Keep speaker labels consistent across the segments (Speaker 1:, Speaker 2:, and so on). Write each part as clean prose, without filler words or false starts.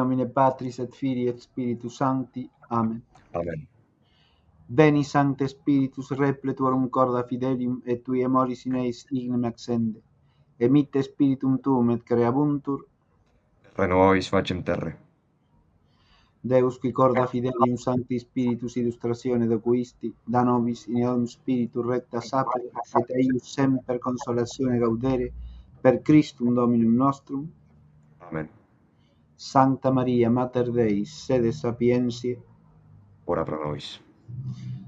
Speaker 1: nomine Patris et Filii et Spiritus Sancti. Amen.
Speaker 2: Amen.
Speaker 1: Veni Sancte Spiritus repletuorum corda fidelium et tui amoris in eis ignem accende. Emitte spiritum tuum et creabuntur.
Speaker 2: Renovis facem terre.
Speaker 1: Deus qui corda fidelium Sancti Spiritus illustratione docuisti, da nobis in eum spiritu recta sapere, et eius semper consolatione gaudere, per Christum Dominum nostrum.
Speaker 2: Amen.
Speaker 1: Sancta Maria, Mater Dei, sede sapientiae.
Speaker 2: Ora pro nobis.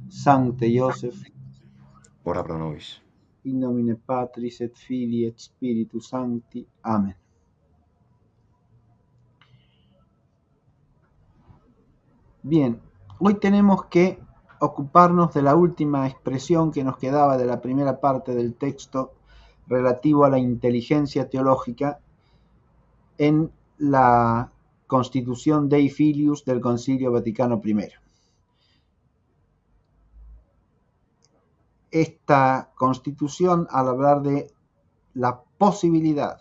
Speaker 1: Sancte Joseph,
Speaker 2: Ora pro nobis.
Speaker 1: in nomine Patris et Filii et Spiritus Sancti. Amen. Bien, hoy tenemos que ocuparnos de la última expresión que nos quedaba de la primera parte del texto relativo a la inteligencia teológica en la Constitución Dei Filius del Concilio Vaticano I. Esta constitución, al hablar de la posibilidad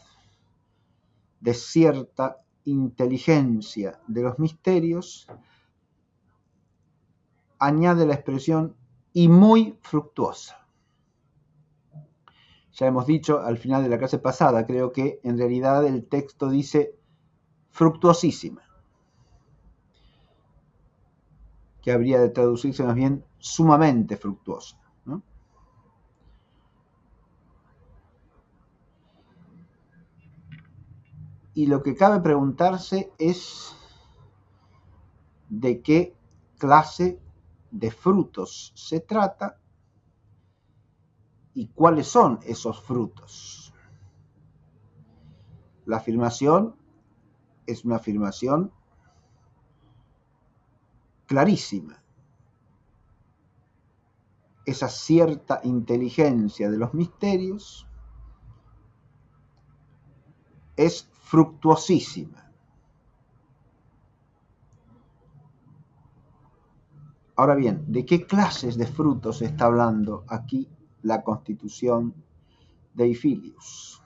Speaker 1: de cierta inteligencia de los misterios, añade la expresión y muy fructuosa. Ya hemos dicho al final de la clase pasada, creo que en realidad el texto dice fructuosísima, que habría de traducirse más bien sumamente fructuosa, ¿no? Y lo que cabe preguntarse es de qué clase de frutos se trata y cuáles son esos frutos. La afirmación es una afirmación clarísima. Esa cierta inteligencia de los misterios es fructuosísima. Ahora bien, ¿de qué clases de frutos está hablando aquí la Constitución Dei Filius?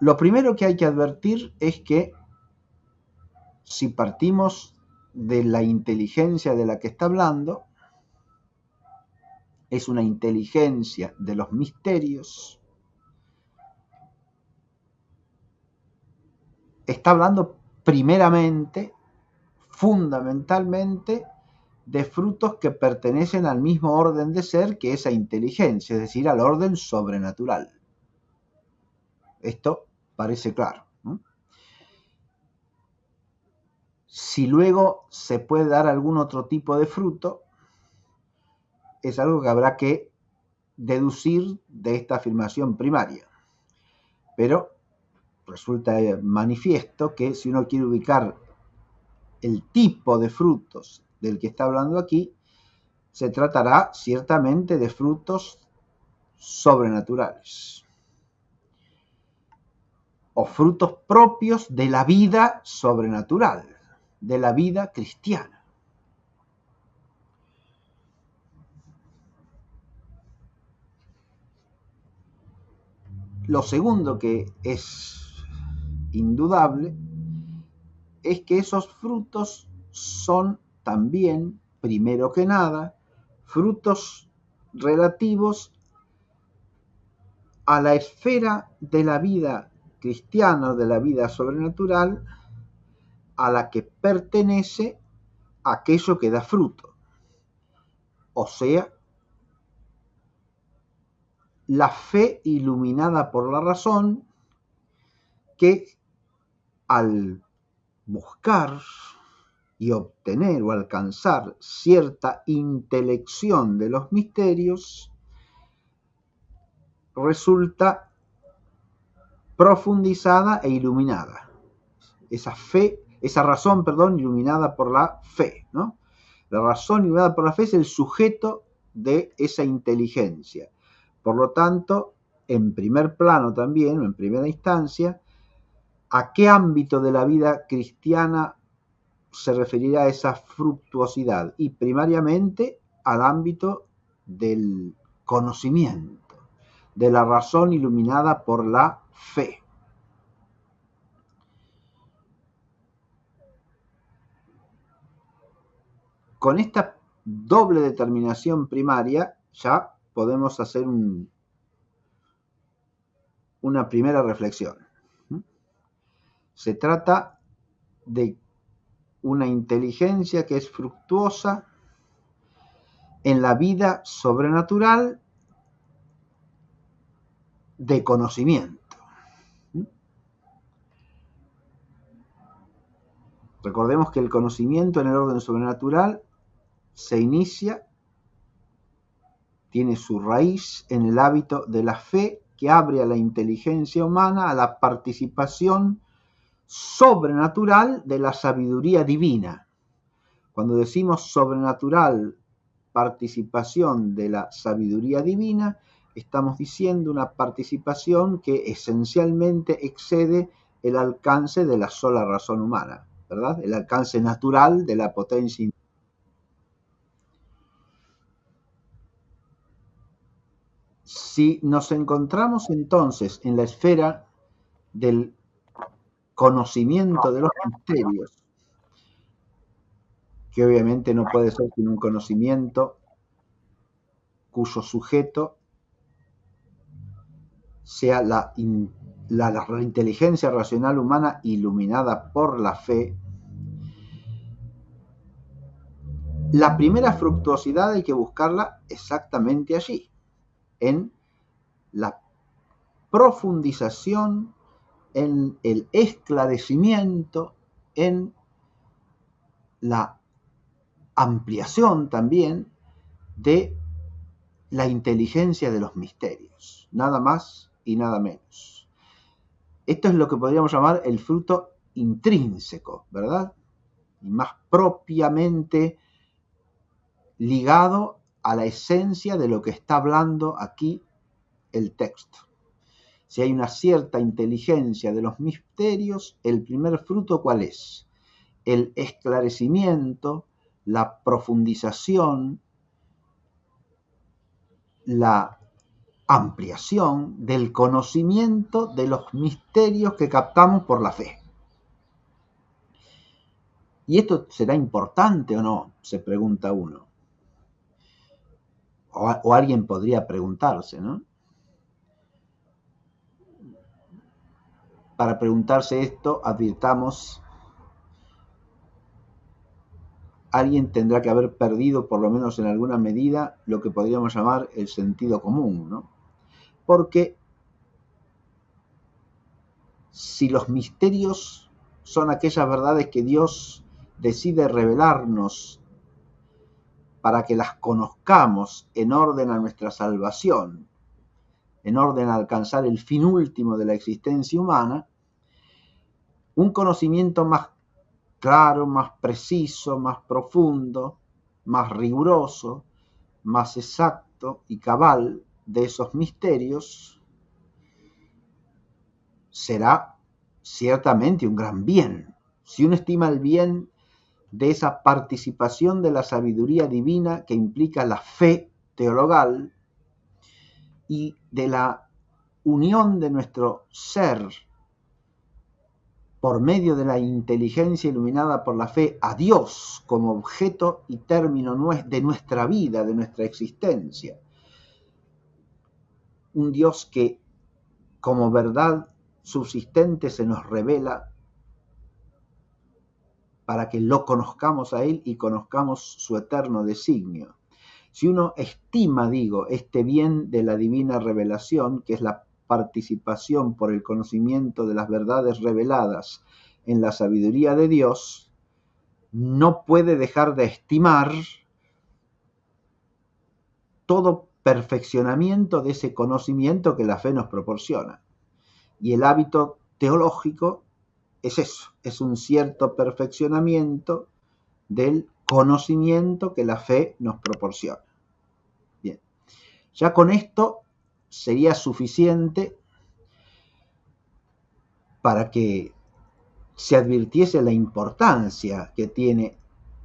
Speaker 1: Lo primero que hay que advertir es que si partimos de la inteligencia de la que está hablando, es una inteligencia de los misterios, está hablando primeramente, fundamentalmente, de frutos que pertenecen al mismo orden de ser que esa inteligencia, es decir, al orden sobrenatural. Esto parece claro, ¿no? Si luego se puede dar algún otro tipo de fruto, es algo que habrá que deducir de esta afirmación primaria. Pero resulta manifiesto que si uno quiere ubicar el tipo de frutos del que está hablando aquí, se tratará ciertamente de frutos sobrenaturales o frutos propios de la vida sobrenatural, de la vida cristiana. Lo segundo que es indudable es que esos frutos son también, primero que nada, frutos relativos a la esfera de la vida cristiana, de la vida sobrenatural, a la que pertenece aquello que da fruto. O sea, la fe iluminada por la razón, que al buscar y obtener o alcanzar cierta intelección de los misterios, resulta profundizada e iluminada. Esa razón, iluminada por la fe, ¿no? La razón iluminada por la fe es el sujeto de esa inteligencia. Por lo tanto, en primer plano también, o en primera instancia, ¿a qué ámbito de la vida cristiana se referirá esa fructuosidad? Y primariamente al ámbito del conocimiento, de la razón iluminada por la fe. con esta doble determinación primaria ya podemos hacer una primera reflexión. Se trata de una inteligencia que es fructuosa en la vida sobrenatural de conocimiento. Recordemos que el conocimiento en el orden sobrenatural se inicia, tiene su raíz en el hábito de la fe que abre a la inteligencia humana a la participación sobrenatural de la sabiduría divina. Cuando decimos sobrenatural, participación de la sabiduría divina, estamos diciendo una participación que esencialmente excede el alcance de la sola razón humana, ¿verdad? El alcance natural de la potencia. Si nos encontramos entonces en la esfera del conocimiento de los misterios, que obviamente no puede ser sino un conocimiento cuyo sujeto sea la inteligencia racional humana iluminada por la fe, la primera fructuosidad hay que buscarla exactamente allí, en la profundización, en el esclarecimiento, en la ampliación también de la inteligencia de los misterios, nada más y nada menos. Esto es lo que podríamos llamar el fruto intrínseco, ¿verdad? Y más propiamente ligado a la esencia de lo que está hablando aquí el texto. Si hay una cierta inteligencia de los misterios, el primer fruto, ¿cuál es? El esclarecimiento, la profundización, la ampliación del conocimiento de los misterios que captamos por la fe. ¿Y esto será importante o no? Se pregunta uno. O alguien podría preguntarse, ¿no? Para preguntarse esto, advirtamos, alguien tendrá que haber perdido, por lo menos en alguna medida, lo que podríamos llamar el sentido común, ¿no? Porque si los misterios son aquellas verdades que Dios decide revelarnos para que las conozcamos en orden a nuestra salvación, en orden a alcanzar el fin último de la existencia humana, un conocimiento más claro, más preciso, más profundo, más riguroso, más exacto y cabal de esos misterios será ciertamente un gran bien. Si uno estima el bien de esa participación de la sabiduría divina que implica la fe teologal y de la unión de nuestro ser por medio de la inteligencia iluminada por la fe a Dios como objeto y término de nuestra vida, de nuestra existencia. Un Dios que como verdad subsistente se nos revela para que lo conozcamos a Él y conozcamos su eterno designio. Si uno estima, este bien de la divina revelación, que es la participación por el conocimiento de las verdades reveladas en la sabiduría de Dios, no puede dejar de estimar todo perfeccionamiento de ese conocimiento que la fe nos proporciona. Y el hábito teológico es eso, es un cierto perfeccionamiento del conocimiento que la fe nos proporciona. Bien, ya con esto sería suficiente para que se advirtiese la importancia que tiene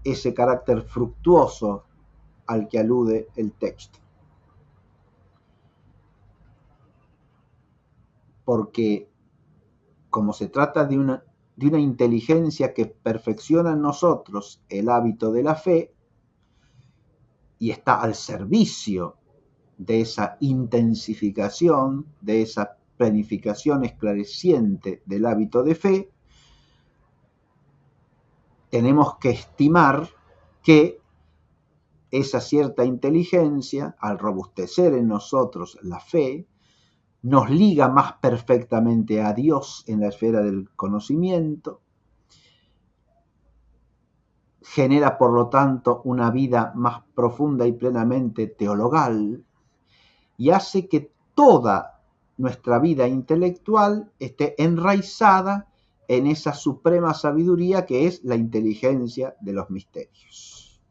Speaker 1: ese carácter fructuoso al que alude el texto. Porque como se trata de una inteligencia que perfecciona en nosotros el hábito de la fe, y está al servicio de esa intensificación, de esa planificación esclareciente del hábito de fe, tenemos que estimar que esa cierta inteligencia, al robustecer en nosotros la fe, nos liga más perfectamente a Dios en la esfera del conocimiento, genera por lo tanto una vida más profunda y plenamente teologal y hace que toda nuestra vida intelectual esté enraizada en esa suprema sabiduría que es la inteligencia de los misterios.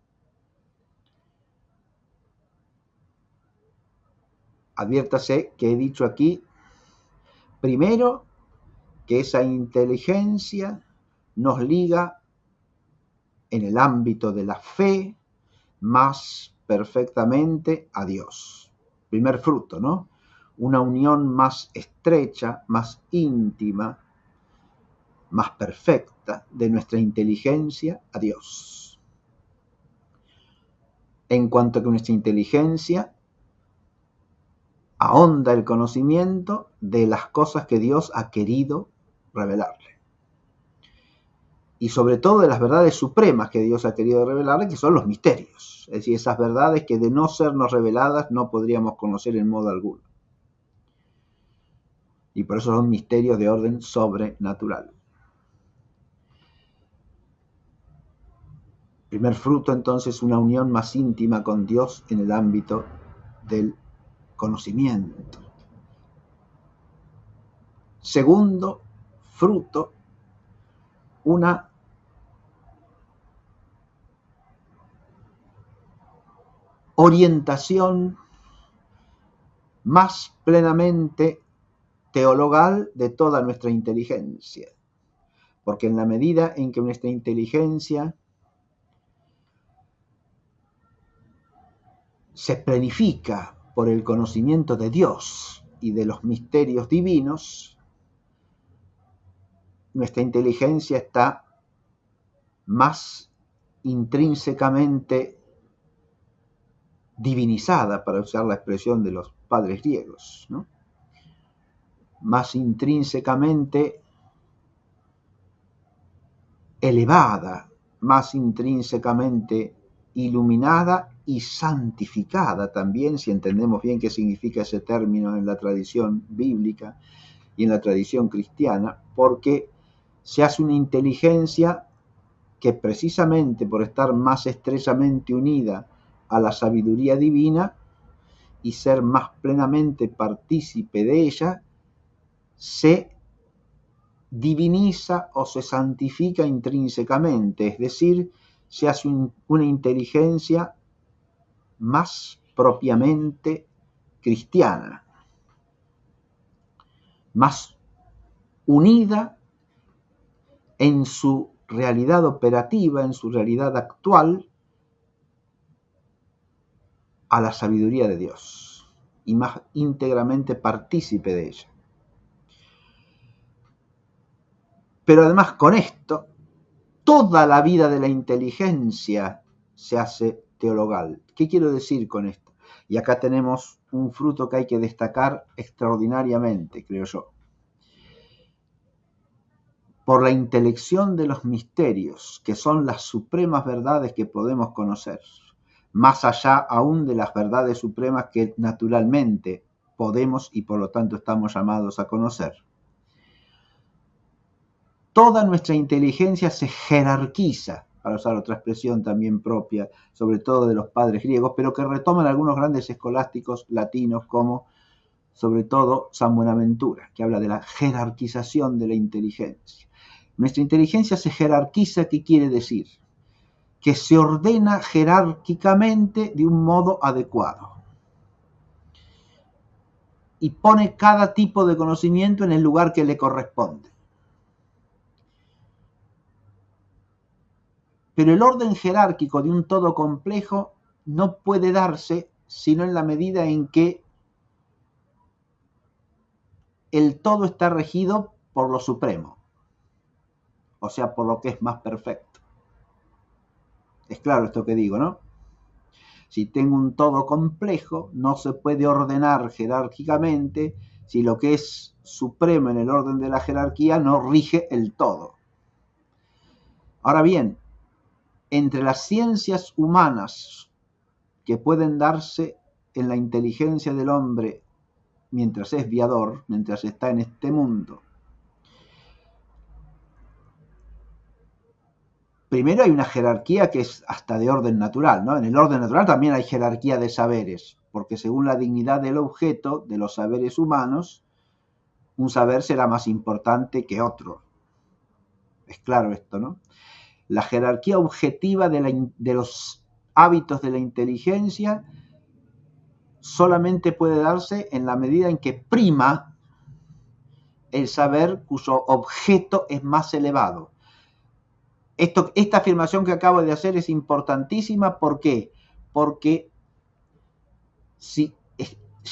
Speaker 1: Adviértase que he dicho aquí, primero, que esa inteligencia nos liga en el ámbito de la fe más perfectamente a Dios. Primer fruto, ¿no? Una unión más estrecha, más íntima, más perfecta de nuestra inteligencia a Dios. En cuanto a que nuestra inteligencia ahonda el conocimiento de las cosas que Dios ha querido revelarle. Y sobre todo de las verdades supremas que Dios ha querido revelarle, que son los misterios. Es decir, esas verdades que de no sernos reveladas no podríamos conocer en modo alguno. Y por eso son misterios de orden sobrenatural. Primer fruto, entonces, una unión más íntima con Dios en el ámbito del conocimiento. Segundo fruto, una orientación más plenamente teologal de toda nuestra inteligencia. Porque en la medida en que nuestra inteligencia se planifica por el conocimiento de Dios y de los misterios divinos, nuestra inteligencia está más intrínsecamente divinizada, para usar la expresión de los padres griegos, ¿no? Más intrínsecamente elevada, más intrínsecamente iluminada y santificada también, si entendemos bien qué significa ese término en la tradición bíblica y en la tradición cristiana, porque se hace una inteligencia que precisamente por estar más estrechamente unida a la sabiduría divina y ser más plenamente partícipe de ella, se diviniza o se santifica intrínsecamente, es decir, se hace una inteligencia más propiamente cristiana, más unida en su realidad operativa, en su realidad actual, a la sabiduría de Dios y más íntegramente partícipe de ella. Pero además con esto, toda la vida de la inteligencia se hace teologal. ¿Qué quiero decir con esto? Y acá tenemos un fruto que hay que destacar extraordinariamente, creo yo. Por la intelección de los misterios, que son las supremas verdades que podemos conocer, más allá aún de las verdades supremas que naturalmente podemos y por lo tanto estamos llamados a conocer. Toda nuestra inteligencia se jerarquiza, para usar otra expresión también propia, sobre todo de los padres griegos, pero que retoman algunos grandes escolásticos latinos, como sobre todo San Buenaventura, que habla de la jerarquización de la inteligencia. Nuestra inteligencia se jerarquiza, ¿qué quiere decir? Que se ordena jerárquicamente de un modo adecuado y pone cada tipo de conocimiento en el lugar que le corresponde. Pero el orden jerárquico de un todo complejo no puede darse sino en la medida en que el todo está regido por lo supremo, o sea, por lo que es más perfecto. Es claro esto que digo, ¿no? Si tengo un todo complejo, no se puede ordenar jerárquicamente si lo que es supremo en el orden de la jerarquía no rige el todo. Ahora bien, entre las ciencias humanas que pueden darse en la inteligencia del hombre mientras es viador, mientras está en este mundo, primero hay una jerarquía que es hasta de orden natural, ¿no? En el orden natural también hay jerarquía de saberes, porque según la dignidad del objeto de los saberes humanos, un saber será más importante que otro. Es claro esto, ¿no? La jerarquía objetiva de los hábitos de la inteligencia solamente puede darse en la medida en que prima el saber cuyo objeto es más elevado. Esta afirmación que acabo de hacer es importantísima. ¿Por qué? Porque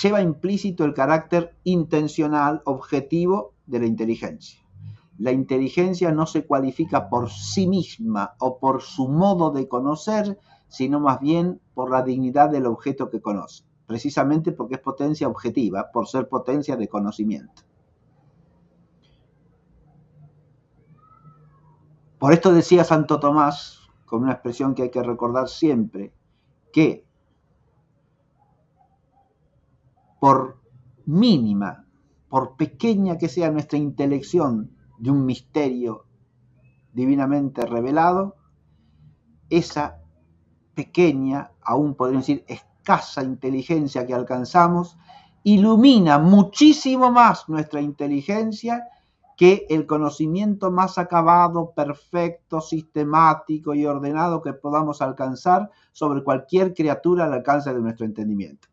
Speaker 1: lleva implícito el carácter intencional, objetivo de la inteligencia. La inteligencia no se cualifica por sí misma o por su modo de conocer, sino más bien por la dignidad del objeto que conoce, precisamente porque es potencia objetiva, por ser potencia de conocimiento. Por esto decía Santo Tomás, con una expresión que hay que recordar siempre, que por mínima, por pequeña que sea nuestra intelección de un misterio divinamente revelado, esa pequeña, aún podríamos decir escasa inteligencia que alcanzamos, ilumina muchísimo más nuestra inteligencia que el conocimiento más acabado, perfecto, sistemático y ordenado que podamos alcanzar sobre cualquier criatura al alcance de nuestro entendimiento,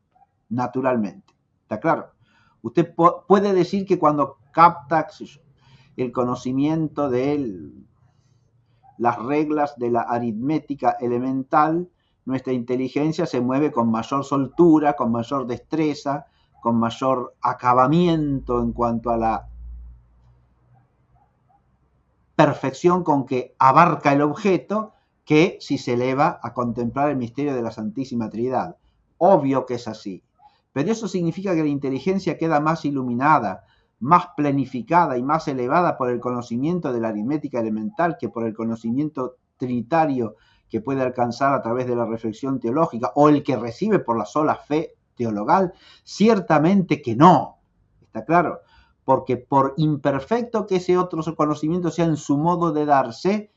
Speaker 1: naturalmente. ¿Está claro? Usted puede decir que cuando capta el conocimiento de las reglas de la aritmética elemental, nuestra inteligencia se mueve con mayor soltura, con mayor destreza, con mayor acabamiento en cuanto a la perfección con que abarca el objeto, que si se eleva a contemplar el misterio de la Santísima Trinidad. Obvio que es así, pero eso significa que la inteligencia queda más iluminada, más planificada y más elevada por el conocimiento de la aritmética elemental que por el conocimiento trinitario que puede alcanzar a través de la reflexión teológica o el que recibe por la sola fe teologal. Ciertamente que no, ¿está claro? Porque por imperfecto que ese otro conocimiento sea en su modo de darse,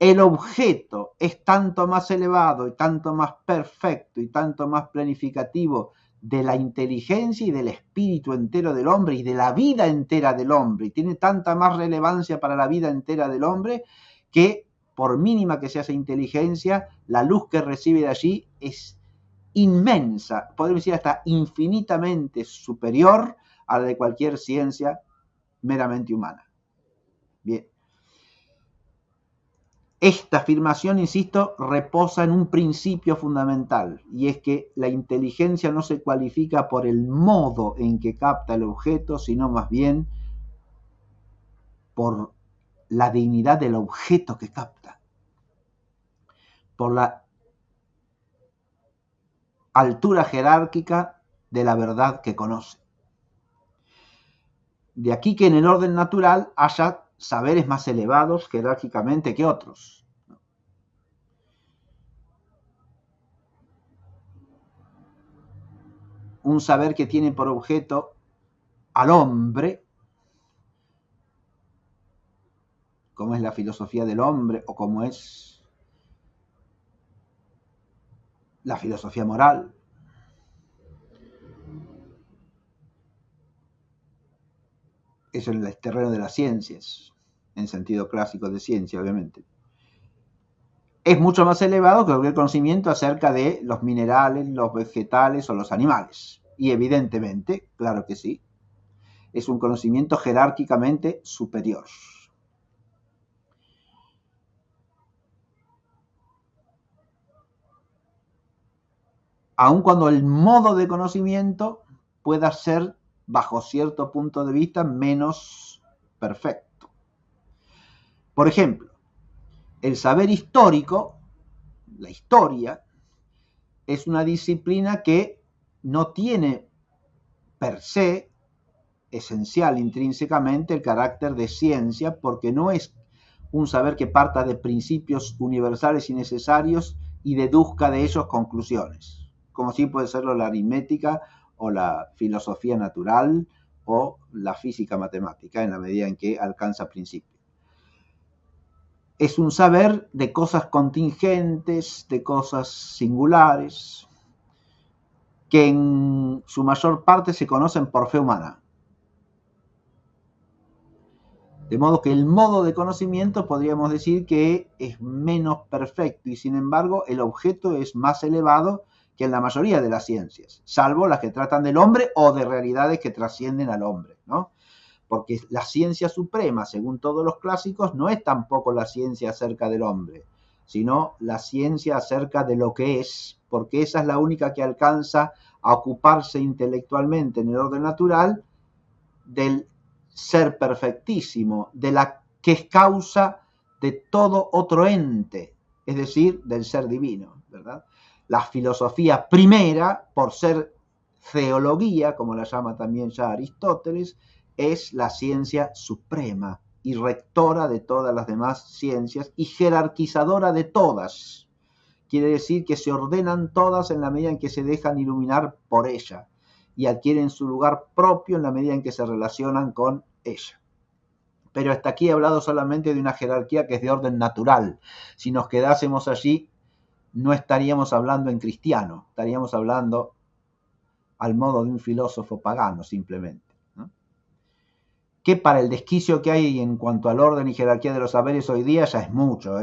Speaker 1: el objeto es tanto más elevado y tanto más perfecto y tanto más planificativo de la inteligencia y del espíritu entero del hombre y de la vida entera del hombre, y tiene tanta más relevancia para la vida entera del hombre que, por mínima que sea esa inteligencia, la luz que recibe de allí es inmensa, podemos decir hasta infinitamente superior a la de cualquier ciencia meramente humana. Bien. Esta afirmación, insisto, reposa en un principio fundamental, y es que la inteligencia no se cualifica por el modo en que capta el objeto, sino más bien por la dignidad del objeto que capta, por la altura jerárquica de la verdad que conoce. De aquí que en el orden natural haya saberes más elevados jerárquicamente que otros. Un saber que tiene por objeto al hombre, como es la filosofía del hombre o como es la filosofía moral. Eso en el terreno de las ciencias, en sentido clásico de ciencia, obviamente. Es mucho más elevado que el conocimiento acerca de los minerales, los vegetales o los animales. Y evidentemente, claro que sí, es un conocimiento jerárquicamente superior. Aun cuando el modo de conocimiento pueda ser, bajo cierto punto de vista, menos perfecto. Por ejemplo, el saber histórico, la historia, es una disciplina que no tiene per se, esencial, intrínsecamente, el carácter de ciencia, porque no es un saber que parta de principios universales y necesarios y deduzca de ellos conclusiones, como sí puede serlo la aritmética o la filosofía natural o la física matemática, en la medida en que alcanza principios. Es un saber de cosas contingentes, de cosas singulares, que en su mayor parte se conocen por fe humana. De modo que el modo de conocimiento podríamos decir que es menos perfecto y sin embargo el objeto es más elevado que en la mayoría de las ciencias, salvo las que tratan del hombre o de realidades que trascienden al hombre, ¿no? Porque la ciencia suprema, según todos los clásicos, no es tampoco la ciencia acerca del hombre, sino la ciencia acerca de lo que es, porque esa es la única que alcanza a ocuparse intelectualmente en el orden natural del ser perfectísimo, de la que es causa de todo otro ente, es decir, del ser divino, ¿verdad? La filosofía primera, por ser teología, como la llama también ya Aristóteles, es la ciencia suprema y rectora de todas las demás ciencias y jerarquizadora de todas. Quiere decir que se ordenan todas en la medida en que se dejan iluminar por ella y adquieren su lugar propio en la medida en que se relacionan con ella. Pero hasta aquí he hablado solamente de una jerarquía que es de orden natural. Si nos quedásemos allí, no estaríamos hablando en cristiano, estaríamos hablando al modo de un filósofo pagano simplemente, ¿no? Que para el desquicio que hay en cuanto al orden y jerarquía de los saberes hoy día ya es mucho,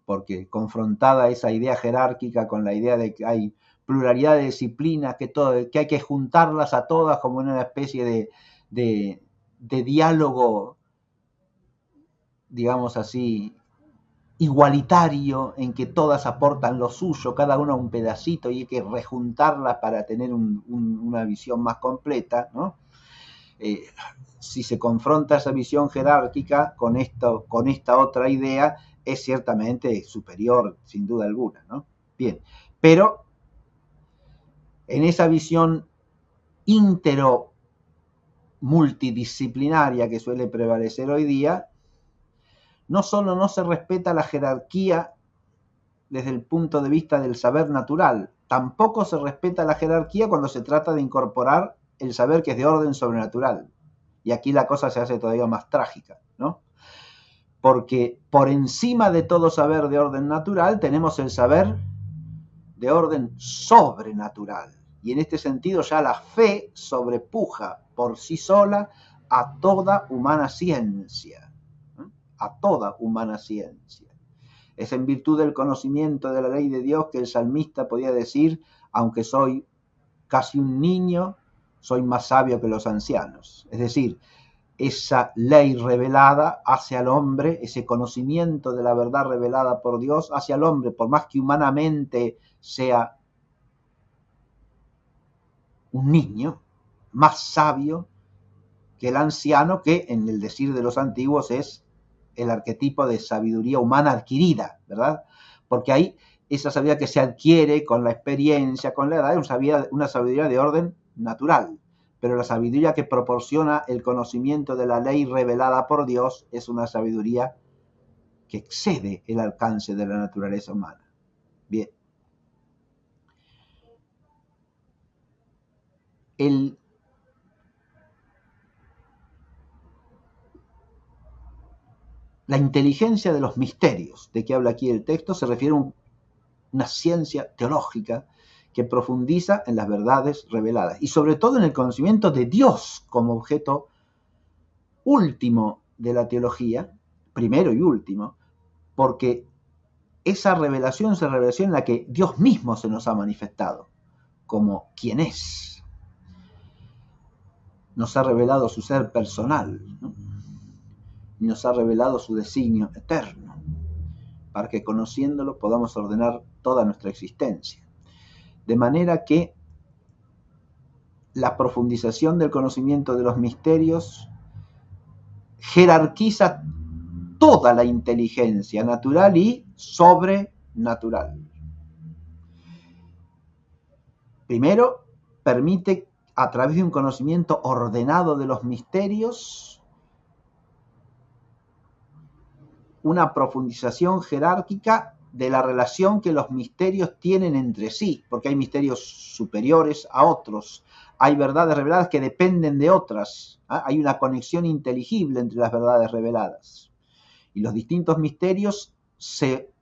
Speaker 1: porque confrontada esa idea jerárquica con la idea de que hay pluralidad de disciplinas, que hay que juntarlas a todas como en una especie de diálogo, digamos así, igualitario, en que todas aportan lo suyo, cada una un pedacito, y hay que rejuntarlas para tener una visión más completa, ¿no? Si se confronta esa visión jerárquica con esta otra idea, es ciertamente superior, sin duda alguna, ¿no? Bien, pero en esa visión multidisciplinaria que suele prevalecer hoy día, no solo no se respeta la jerarquía desde el punto de vista del saber natural, tampoco se respeta la jerarquía cuando se trata de incorporar el saber que es de orden sobrenatural. Y aquí la cosa se hace todavía más trágica, ¿no? Porque por encima de todo saber de orden natural tenemos el saber de orden sobrenatural. Y en este sentido ya la fe sobrepuja por sí sola a toda humana ciencia, ¿no? A toda humana ciencia. Es en virtud del conocimiento de la ley de Dios que el salmista podía decir, aunque soy casi un niño, soy más sabio que los ancianos. Es decir, esa ley revelada hace al hombre, ese conocimiento de la verdad revelada por Dios hace al hombre, por más que humanamente sea un niño, más sabio que el anciano, que en el decir de los antiguos es el arquetipo de sabiduría humana adquirida, ¿verdad? Porque ahí esa sabiduría que se adquiere con la experiencia, con la edad, es una sabiduría de orden natural. Pero la sabiduría que proporciona el conocimiento de la ley revelada por Dios es una sabiduría que excede el alcance de la naturaleza humana. Bien. La inteligencia de los misterios de que habla aquí el texto se refiere a una ciencia teológica que profundiza en las verdades reveladas y sobre todo en el conocimiento de Dios como objeto último de la teología, primero y último, porque esa revelación es la revelación en la que Dios mismo se nos ha manifestado como quien es. Nos ha revelado su ser personal, ¿no? Y nos ha revelado su designio eterno, para que conociéndolo podamos ordenar toda nuestra existencia. De manera que la profundización del conocimiento de los misterios jerarquiza toda la inteligencia natural y sobrenatural. Primero, permite a través de un conocimiento ordenado de los misterios una profundización jerárquica de la relación que los misterios tienen entre sí, porque hay misterios superiores a otros, hay verdades reveladas que dependen de otras, hay una conexión inteligible entre las verdades reveladas. Y los distintos misterios se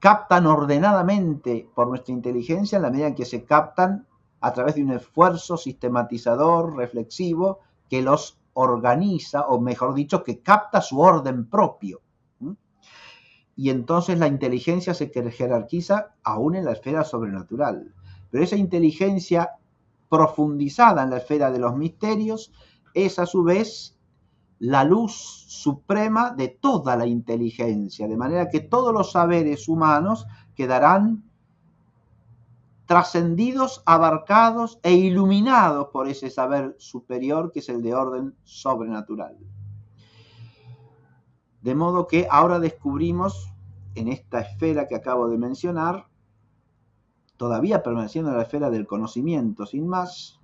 Speaker 1: captan ordenadamente por nuestra inteligencia en la medida en que se captan a través de un esfuerzo sistematizador, reflexivo, que los organiza, o mejor dicho, que capta su orden propio. Y entonces la inteligencia se jerarquiza aún en la esfera sobrenatural. Pero esa inteligencia profundizada en la esfera de los misterios es a su vez la luz suprema de toda la inteligencia, de manera que todos los saberes humanos quedarán trascendidos, abarcados e iluminados por ese saber superior que es el de orden sobrenatural. De modo que ahora descubrimos en esta esfera que acabo de mencionar, todavía permaneciendo en la esfera del conocimiento sin más,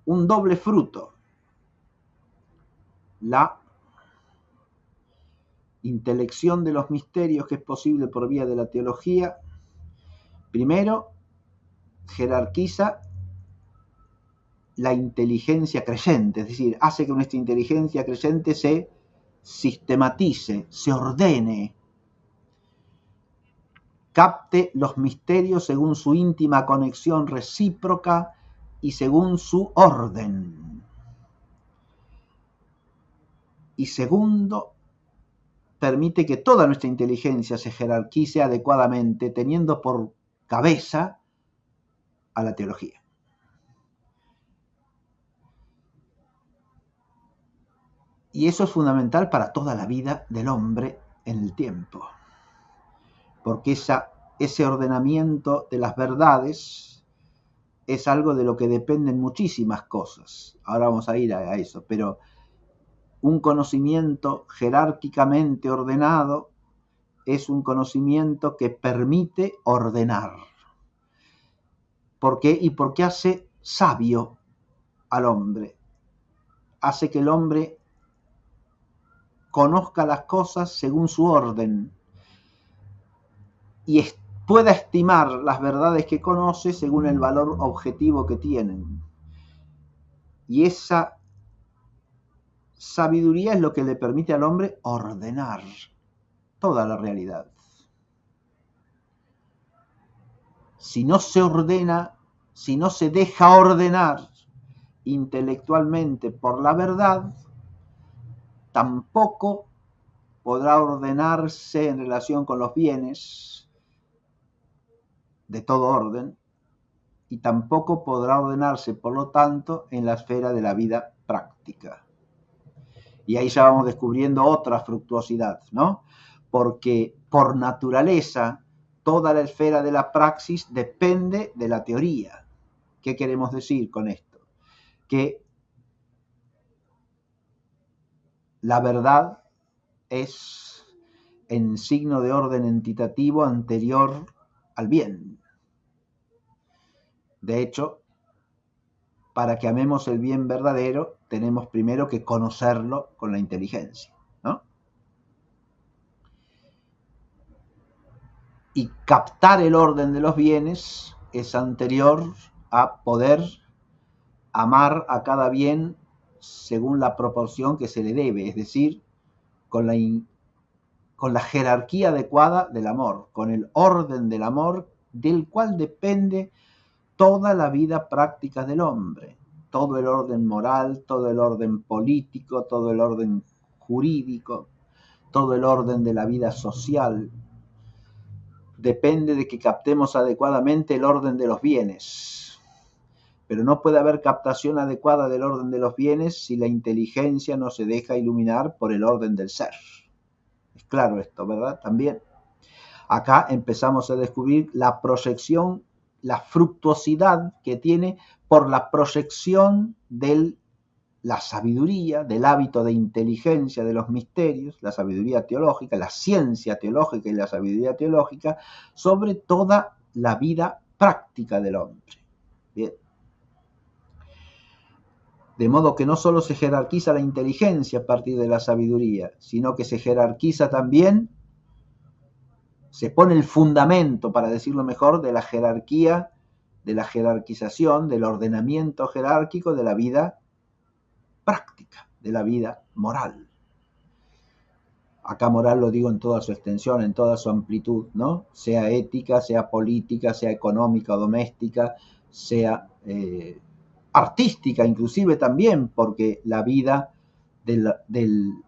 Speaker 1: un doble fruto: la intelección de los misterios que es posible por vía de la teología. Primero, jerarquiza la inteligencia creyente, es decir, hace que nuestra inteligencia creyente se sistematice, se ordene, capte los misterios según su íntima conexión recíproca y según su orden. Y segundo, permite que toda nuestra inteligencia se jerarquice adecuadamente, teniendo por cabeza a la teología. Y eso es fundamental para toda la vida del hombre en el tiempo, porque ese ordenamiento de las verdades es algo de lo que dependen muchísimas cosas. Ahora vamos a ir a eso, pero un conocimiento jerárquicamente ordenado es un conocimiento que permite ordenar. ¿Por qué? Y porque hace sabio al hombre. Hace que el hombre conozca las cosas según su orden y pueda estimar las verdades que conoce según el valor objetivo que tienen. Y esa sabiduría es lo que le permite al hombre ordenar toda la realidad. Si no se ordena, si no se deja ordenar intelectualmente por la verdad, tampoco podrá ordenarse en relación con los bienes de todo orden y tampoco podrá ordenarse, por lo tanto, en la esfera de la vida práctica. Y ahí ya vamos descubriendo otra fructuosidad, ¿no? Porque por naturaleza toda la esfera de la praxis depende de la teoría. ¿Qué queremos decir con esto? Que la verdad es en signo de orden entitativo anterior al bien. De hecho, para que amemos el bien verdadero, tenemos primero que conocerlo con la inteligencia, ¿no? Y captar el orden de los bienes es anterior a poder amar a cada bien según la proporción que se le debe, es decir, con la jerarquía adecuada del amor, con el orden del amor del cual depende toda la vida práctica del hombre, todo el orden moral, todo el orden político, todo el orden jurídico, todo el orden de la vida social. Depende de que captemos adecuadamente el orden de los bienes. Pero no puede haber captación adecuada del orden de los bienes si la inteligencia no se deja iluminar por el orden del ser. Es claro esto, ¿verdad? También. Acá empezamos a descubrir la proyección, la fructuosidad que tiene por la proyección de la sabiduría, del hábito de inteligencia de los misterios, la sabiduría teológica, la ciencia teológica y la sabiduría teológica, sobre toda la vida práctica del hombre. Bien. De modo que no solo se jerarquiza la inteligencia a partir de la sabiduría, sino que se jerarquiza también, se pone el fundamento, para decirlo mejor, de la jerarquía, de la jerarquización, del ordenamiento jerárquico de la vida práctica, de la vida moral. Acá moral lo digo en toda su extensión, en toda su amplitud, ¿no? Sea ética, sea política, sea económica o doméstica, sea artística inclusive también, porque la vida del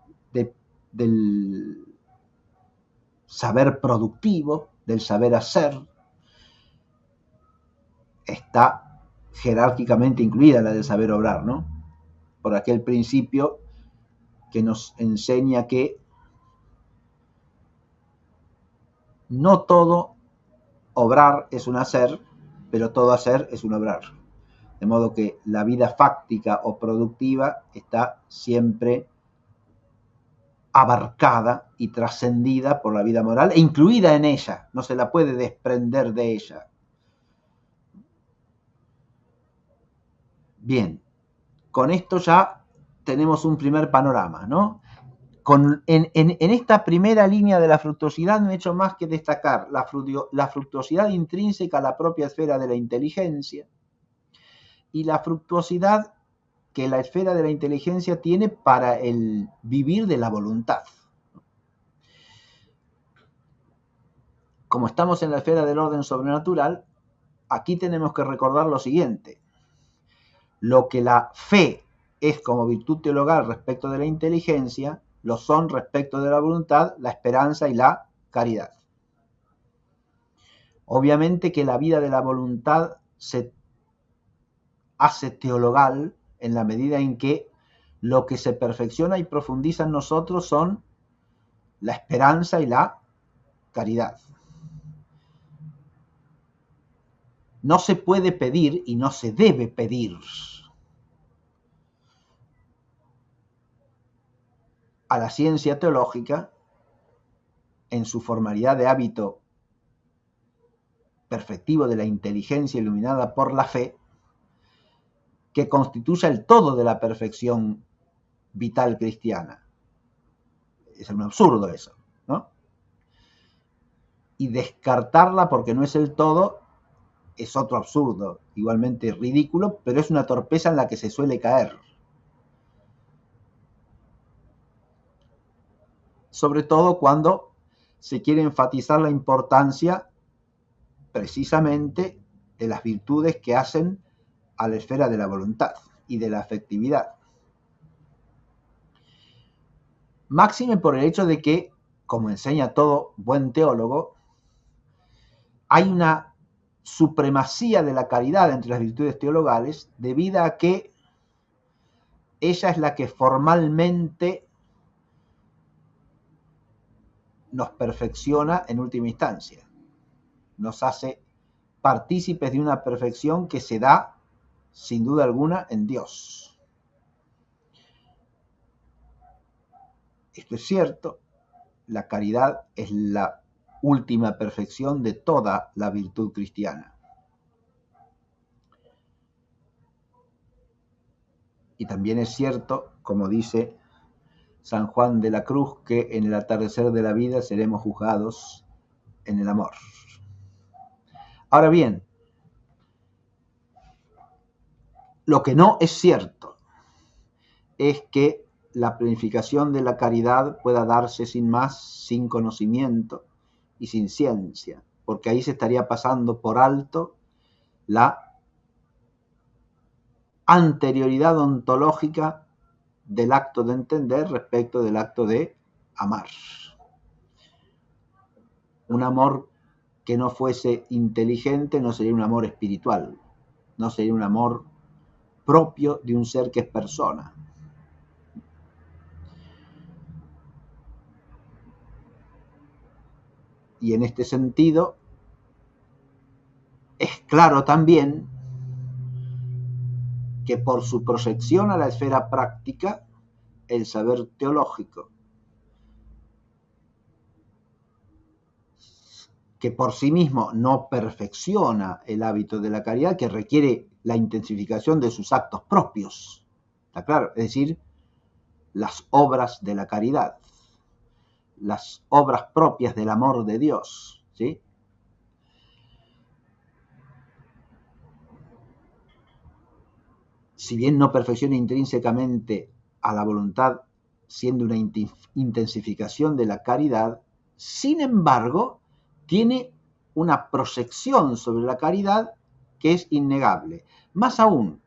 Speaker 1: saber productivo, del saber hacer, está jerárquicamente incluida la del saber obrar, ¿no? Por aquel principio que nos enseña que no todo obrar es un hacer, pero todo hacer es un obrar. De modo que la vida fáctica o productiva está siempre abarcada y trascendida por la vida moral e incluida en ella, no se la puede desprender de ella. Bien, con esto ya tenemos un primer panorama, ¿no? En esta primera línea de la fructuosidad no he hecho más que destacar la fructuosidad intrínseca a la propia esfera de la inteligencia y la fructuosidad que la esfera de la inteligencia tiene para el vivir de la voluntad. Como estamos en la esfera del orden sobrenatural, aquí tenemos que recordar lo siguiente. Lo que la fe es como virtud teologal respecto de la inteligencia, lo son respecto de la voluntad, la esperanza y la caridad. Obviamente que la vida de la voluntad se hace teologal en la medida en que lo que se perfecciona y profundiza en nosotros son la esperanza y la caridad. No se puede pedir y no se debe pedir a la ciencia teológica en su formalidad de hábito perfectivo de la inteligencia iluminada por la fe, que constituya el todo de la perfección vital cristiana. Es un absurdo eso, ¿no? Y descartarla porque no es el todo es otro absurdo, igualmente ridículo, pero es una torpeza en la que se suele caer. Sobre todo cuando se quiere enfatizar la importancia precisamente de las virtudes que hacen a la esfera de la voluntad y de la afectividad. Máxime por el hecho de que, como enseña todo buen teólogo, hay una supremacía de la caridad entre las virtudes teologales debido a que ella es la que formalmente nos perfecciona en última instancia, nos hace partícipes de una perfección que se da, sin duda alguna, en Dios. Esto es cierto, la caridad es la última perfección de toda la virtud cristiana. Y también es cierto, como dice San Juan de la Cruz, que en el atardecer de la vida seremos juzgados en el amor. Ahora bien, lo que no es cierto es que la planificación de la caridad pueda darse sin más, sin conocimiento y sin ciencia, porque ahí se estaría pasando por alto la anterioridad ontológica del acto de entender respecto del acto de amar. Un amor que no fuese inteligente no sería un amor espiritual, no sería un amor propio de un ser que es persona. Y en este sentido, es claro también que por su proyección a la esfera práctica, el saber teológico que por sí mismo no perfecciona el hábito de la caridad, que requiere la intensificación de sus actos propios. ¿Está claro? Es decir, las obras de la caridad, las obras propias del amor de Dios, ¿sí? Si bien no perfecciona intrínsecamente a la voluntad, siendo una intensificación de la caridad, sin embargo, tiene una proyección sobre la caridad que es innegable. Más aún,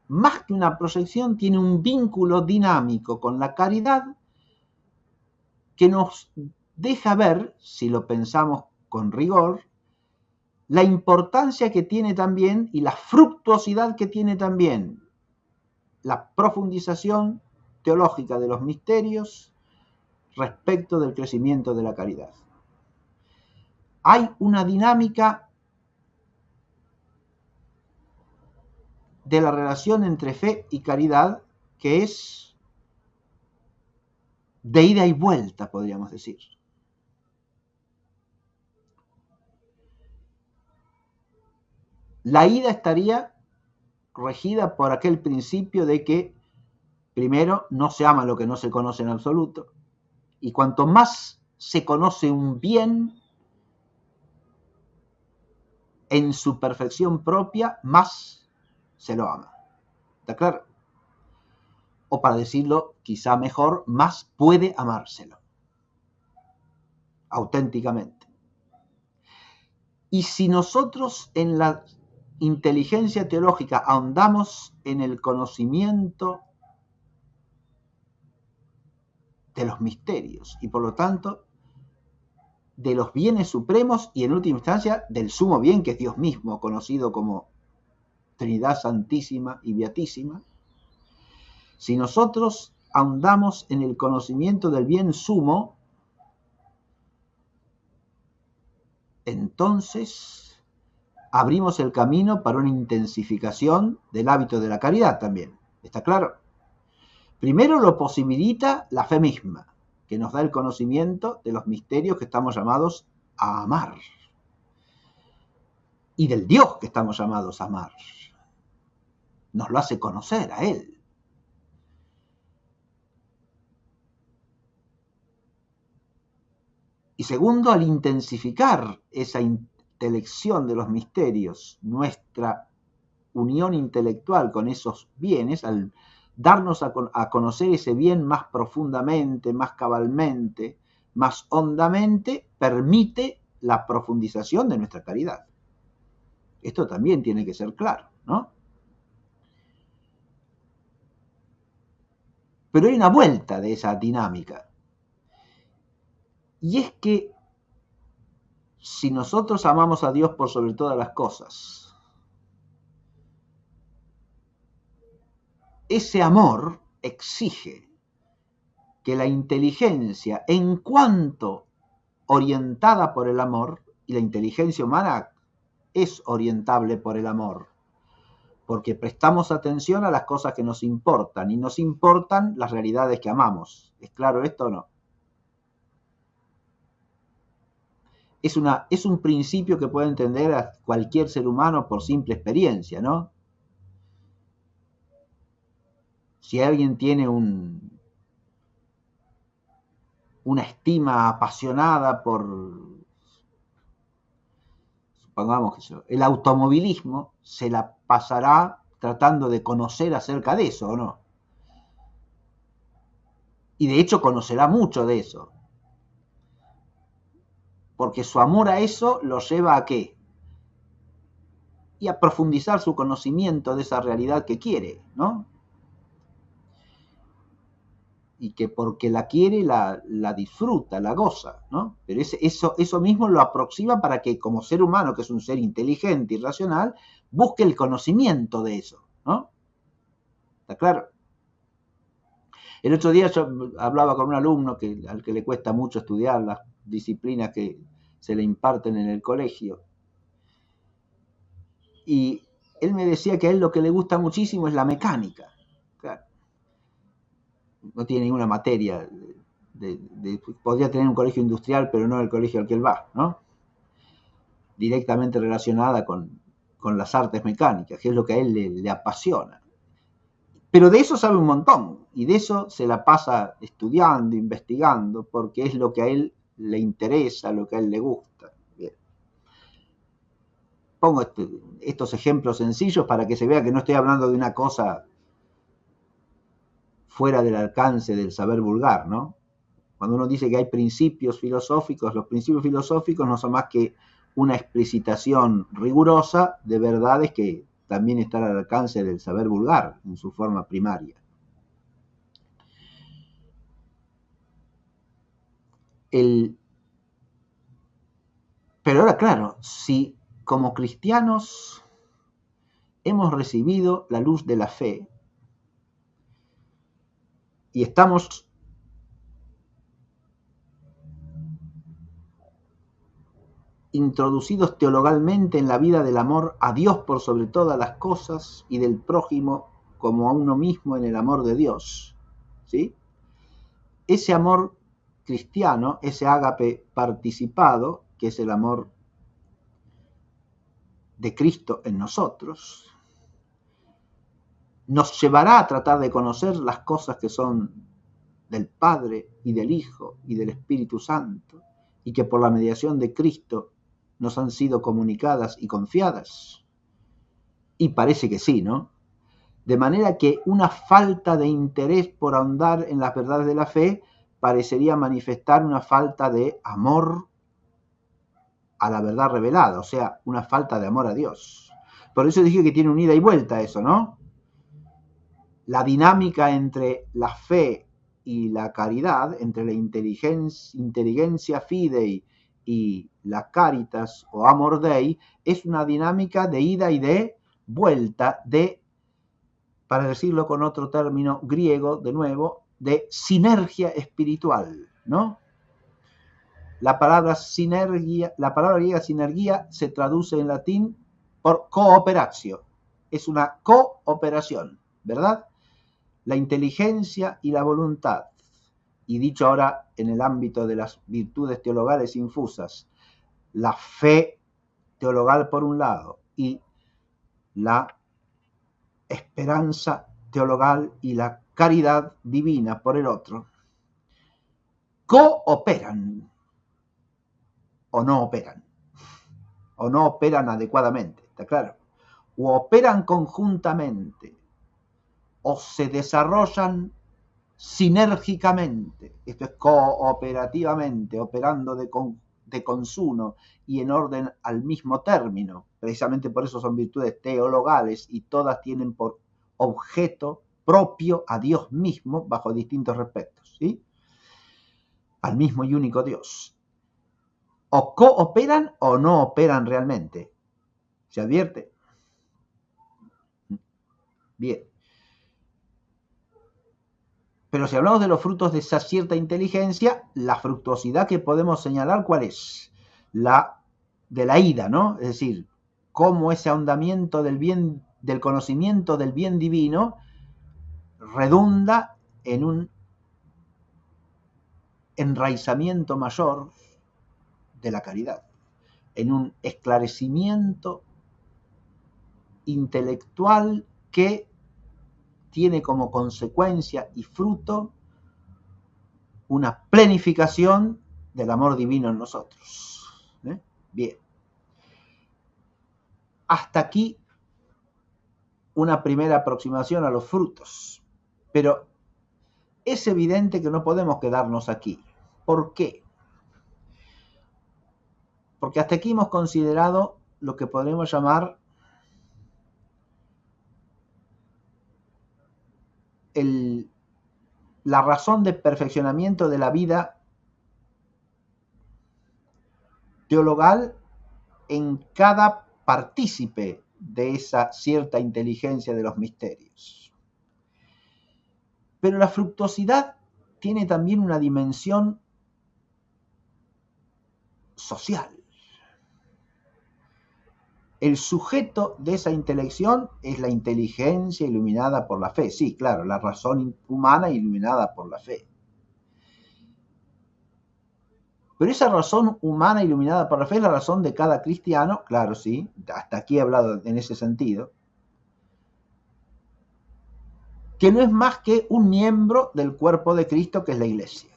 Speaker 1: más que una proyección, tiene un vínculo dinámico con la caridad que nos deja ver, si lo pensamos con rigor, la importancia que tiene también y la fructuosidad que tiene también la profundización teológica de los misterios respecto del crecimiento de la caridad. Hay una dinámica de la relación entre fe y caridad que es de ida y vuelta, podríamos decir. La ida estaría regida por aquel principio de que, primero, no se ama lo que no se conoce en absoluto, y cuanto más se conoce un bien en su perfección propia, más se lo ama. ¿Está claro? O para decirlo quizá mejor, más puede amárselo, auténticamente. Y si nosotros en la inteligencia teológica ahondamos en el conocimiento de los misterios y por lo tanto de los bienes supremos y en última instancia del sumo bien que es Dios mismo, conocido como Trinidad Santísima y Beatísima, si nosotros ahondamos en el conocimiento del bien sumo, entonces abrimos el camino para una intensificación del hábito de la caridad también. ¿Está claro? Primero lo posibilita la fe misma, que nos da el conocimiento de los misterios que estamos llamados a amar y del Dios que estamos llamados a amar. Nos lo hace conocer a Él. Y segundo, al intensificar esa intelección de los misterios, nuestra unión intelectual con esos bienes, al darnos a conocer ese bien más profundamente, más cabalmente, más hondamente, permite la profundización de nuestra caridad. Esto también tiene que ser claro, ¿no? Pero hay una vuelta de esa dinámica. Y es que si nosotros amamos a Dios por sobre todas las cosas, ese amor exige que la inteligencia, en cuanto orientada por el amor, y la inteligencia humana es orientable por el amor, porque prestamos atención a las cosas que nos importan, y nos importan las realidades que amamos. ¿Es claro esto o no? Es un principio que puede entender a cualquier ser humano por simple experiencia, ¿no? Si alguien tiene una estima apasionada por, supongamos que eso, el automovilismo, se la pasará tratando de conocer acerca de eso, ¿o no? Y de hecho conocerá mucho de eso. Porque su amor a eso lo lleva a ¿qué? Y a profundizar su conocimiento de esa realidad que quiere, ¿no? Y que porque la quiere, la disfruta, la goza, ¿no? Pero eso mismo lo aproxima para que como ser humano, que es un ser inteligente y racional, busque el conocimiento de eso, ¿no? ¿Está claro? El otro día yo hablaba con un alumno al que le cuesta mucho estudiar las disciplinas que se le imparten en el colegio. Y él me decía que a él lo que le gusta muchísimo es la mecánica. Claro. No tiene ninguna materia. Podría tener un colegio industrial, pero no el colegio al que él va, ¿no? directamente relacionada con las artes mecánicas, que es lo que a él le apasiona. Pero de eso sabe un montón, y de eso se la pasa estudiando, investigando, porque es lo que a él le interesa, lo que a él le gusta. Bien. Pongo estos ejemplos sencillos para que se vea que no estoy hablando de una cosa fuera del alcance del saber vulgar, ¿no? Cuando uno dice que hay principios filosóficos, los principios filosóficos no son más que una explicitación rigurosa de verdades que también están al alcance del saber vulgar en su forma primaria. Pero ahora, claro, si como cristianos hemos recibido la luz de la fe y estamos introducidos teologalmente en la vida del amor a Dios por sobre todas las cosas y del prójimo como a uno mismo en el amor de Dios, ¿sí? Ese amor cristiano, ese ágape participado, que es el amor de Cristo en nosotros, nos llevará a tratar de conocer las cosas que son del Padre y del Hijo y del Espíritu Santo y que por la mediación de Cristo nos han sido comunicadas y confiadas. Y parece que sí, ¿no? De manera que una falta de interés por ahondar en las verdades de la fe parecería manifestar una falta de amor a la verdad revelada, o sea, una falta de amor a Dios. Por eso dije que tiene un ida y vuelta eso, ¿no? La dinámica entre la fe y la caridad, entre la inteligencia fidei y la caritas o amor dei, es una dinámica de ida y de vuelta, de, para decirlo con otro término griego, de nuevo, de sinergia espiritual, ¿no? La palabra griega sinergia se traduce en latín por cooperatio. Es una cooperación, ¿verdad? La inteligencia y la voluntad. Y dicho ahora en el ámbito de las virtudes teologales infusas, la fe teologal por un lado y la esperanza teologal y la caridad divina por el otro, cooperan o no operan adecuadamente, ¿está claro? O operan conjuntamente, o se desarrollan sinérgicamente, esto es cooperativamente, operando de consuno y en orden al mismo término. Precisamente por eso son virtudes teologales y todas tienen por objeto propio a Dios mismo bajo distintos aspectos, ¿sí? Al mismo y único Dios. O cooperan o no operan realmente. ¿Se advierte? Bien. Pero si hablamos de los frutos de esa cierta inteligencia, la fructuosidad que podemos señalar, ¿cuál es? La de la ida, ¿no? Es decir, cómo ese ahondamiento del bien, del conocimiento del bien divino redunda en un enraizamiento mayor de la caridad, en un esclarecimiento intelectual que tiene como consecuencia y fruto una plenificación del amor divino en nosotros. Bien. Hasta aquí una primera aproximación a los frutos. Pero es evidente que no podemos quedarnos aquí. ¿Por qué? Porque hasta aquí hemos considerado lo que podemos llamar la razón de perfeccionamiento de la vida teologal en cada partícipe de esa cierta inteligencia de los misterios. Pero la fructuosidad tiene también una dimensión social. El sujeto de esa intelección es la inteligencia iluminada por la fe. Sí, claro, la razón humana iluminada por la fe. Pero esa razón humana iluminada por la fe es la razón de cada cristiano, claro, sí, hasta aquí he hablado en ese sentido, que no es más que un miembro del cuerpo de Cristo, que es la iglesia.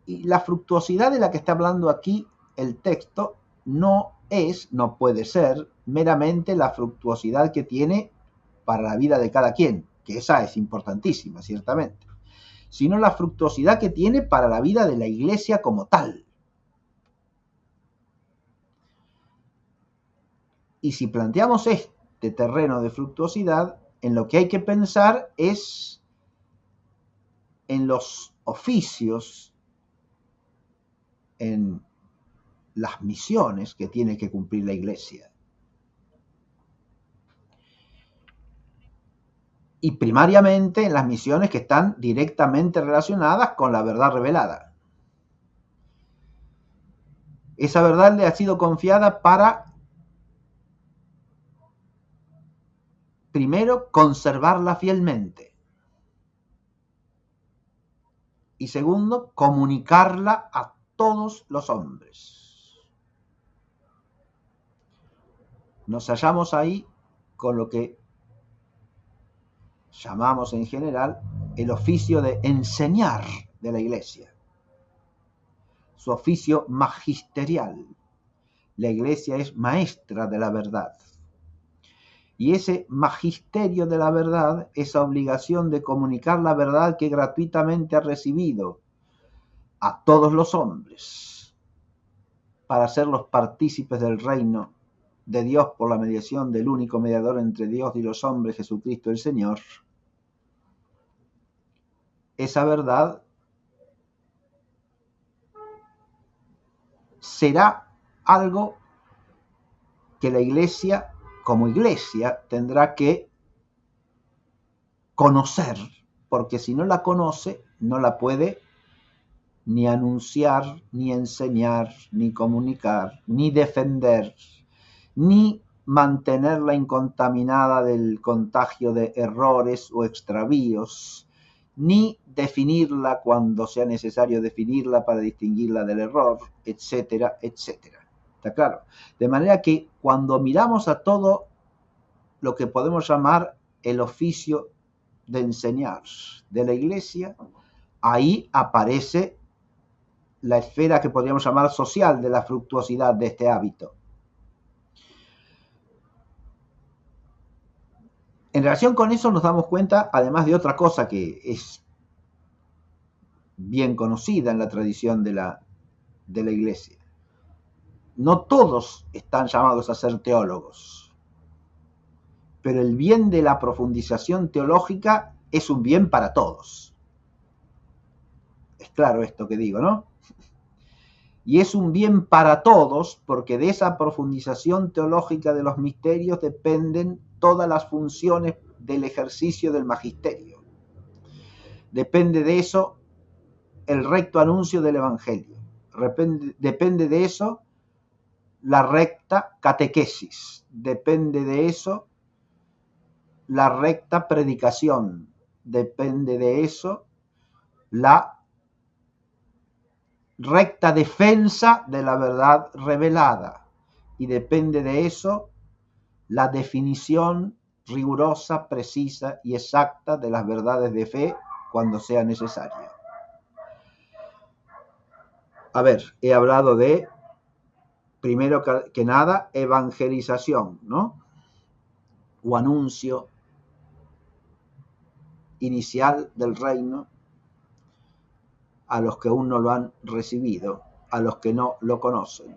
Speaker 1: Y la fructuosidad de la que está hablando aquí el texto no puede ser meramente la fructuosidad que tiene para la vida de cada quien, que esa es importantísima, ciertamente, sino la fructuosidad que tiene para la vida de la iglesia como tal. Y si planteamos este terreno de fructuosidad, en lo que hay que pensar es en los oficios, en las misiones que tiene que cumplir la iglesia. Y primariamente en las misiones que están directamente relacionadas con la verdad revelada. Esa verdad le ha sido confiada para, primero, conservarla fielmente. Y segundo, comunicarla a todos los hombres. Nos hallamos ahí con lo que llamamos en general el oficio de enseñar de la iglesia, su oficio magisterial. La iglesia es maestra de la verdad. Y ese magisterio de la verdad, esa obligación de comunicar la verdad que gratuitamente ha recibido a todos los hombres, para hacerlos partícipes del reino de Dios por la mediación del único mediador entre Dios y los hombres, Jesucristo el Señor. Esa verdad será algo que la iglesia, como iglesia, tendrá que conocer, porque si no la conoce, no la puede ni anunciar, ni enseñar, ni comunicar, ni defender, ni mantenerla incontaminada del contagio de errores o extravíos, ni definirla cuando sea necesario definirla para distinguirla del error, etcétera, etcétera. ¿Está claro? De manera que cuando miramos a todo lo que podemos llamar el oficio de enseñar de la iglesia, ahí aparece la esfera que podríamos llamar social de la fructuosidad de este hábito. En relación con eso nos damos cuenta, además de otra cosa que es bien conocida en la tradición de la iglesia. No todos están llamados a ser teólogos, pero el bien de la profundización teológica es un bien para todos. Es claro esto que digo, ¿no? Y es un bien para todos porque de esa profundización teológica de los misterios dependen todas las funciones del ejercicio del magisterio. Depende de eso el recto anuncio del Evangelio. Depende de eso la recta catequesis. Depende de eso la recta predicación. Depende de eso la recta defensa de la verdad revelada. Y depende de eso la definición rigurosa, precisa y exacta de las verdades de fe cuando sea necesario. A ver, he hablado de, primero que nada, evangelización, ¿no? O anuncio inicial del reino a los que aún no lo han recibido, a los que no lo conocen.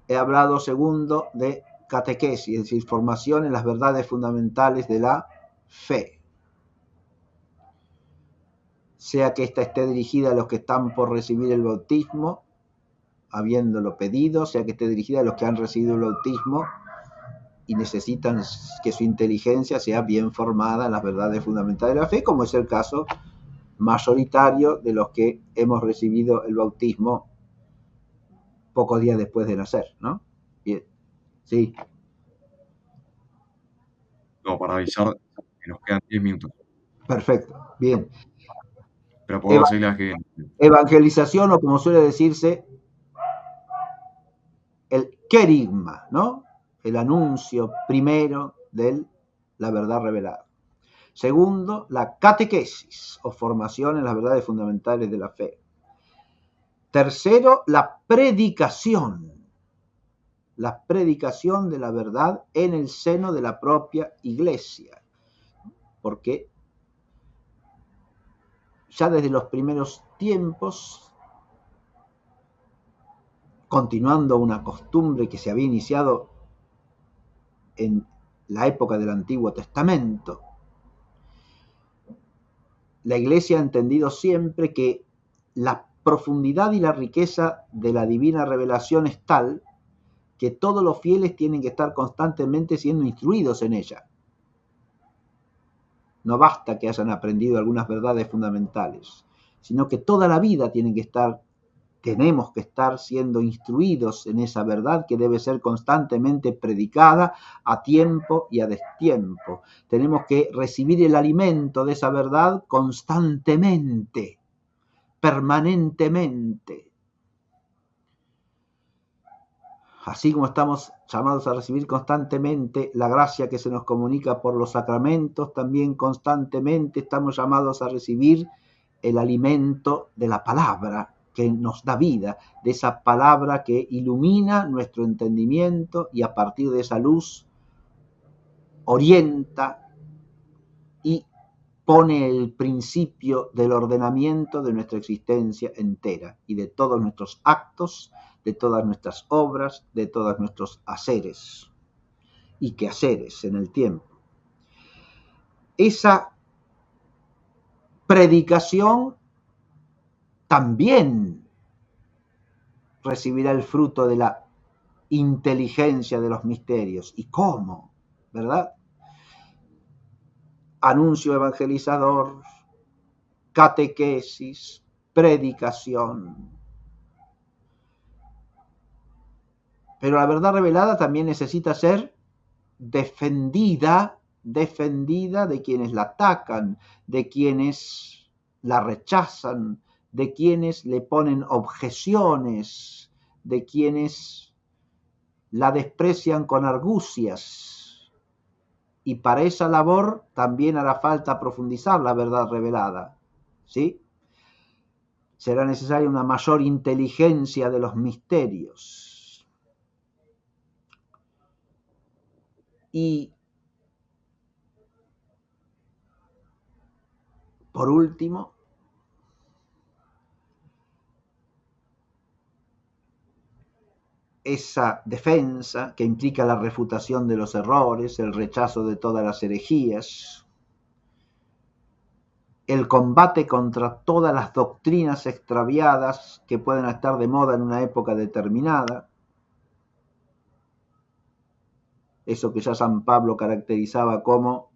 Speaker 1: He hablado, segundo, de catequesis, es decir, formación en las verdades fundamentales de la fe. Sea que ésta esté dirigida a los que están por recibir el bautismo, habiéndolo pedido, sea que esté dirigida a los que han recibido el bautismo y necesitan que su inteligencia sea bien formada en las verdades fundamentales de la fe, como es el caso mayoritario de los que hemos recibido el bautismo pocos días después de nacer, ¿no? Bien. Sí.
Speaker 2: No, para avisar que nos quedan 10 minutos.
Speaker 1: Perfecto, bien.
Speaker 2: Pero puedo decirle que
Speaker 1: Evangelización, o como suele decirse, el querigma, ¿no? El anuncio primero de la verdad revelada. Segundo, la catequesis o formación en las verdades fundamentales de la fe. Tercero, la predicación de la verdad en el seno de la propia iglesia, porque ya desde los primeros tiempos, continuando una costumbre que se había iniciado en la época del Antiguo Testamento, la iglesia ha entendido siempre que la profundidad y la riqueza de la divina revelación es tal que todos los fieles tienen que estar constantemente siendo instruidos en ella. No basta que hayan aprendido algunas verdades fundamentales, sino que toda la vida tenemos que estar siendo instruidos en esa verdad que debe ser constantemente predicada a tiempo y a destiempo. Tenemos que recibir el alimento de esa verdad constantemente, permanentemente. Así como estamos llamados a recibir constantemente la gracia que se nos comunica por los sacramentos, también constantemente estamos llamados a recibir el alimento de la palabra que nos da vida, de esa palabra que ilumina nuestro entendimiento y a partir de esa luz orienta y pone el principio del ordenamiento de nuestra existencia entera y de todos nuestros actos, de todas nuestras obras, de todos nuestros haceres y quehaceres en el tiempo. Esa predicación también recibirá el fruto de la inteligencia de los misterios. ¿Y cómo? ¿Verdad? Anuncio evangelizador, catequesis, predicación. Pero la verdad revelada también necesita ser defendida de quienes la atacan, de quienes la rechazan, de quienes le ponen objeciones, de quienes la desprecian con argucias. Y para esa labor también hará falta profundizar la verdad revelada, ¿sí? Será necesaria una mayor inteligencia de los misterios. Y por último, esa defensa que implica la refutación de los errores, el rechazo de todas las herejías, el combate contra todas las doctrinas extraviadas que pueden estar de moda en una época determinada, eso que ya San Pablo caracterizaba como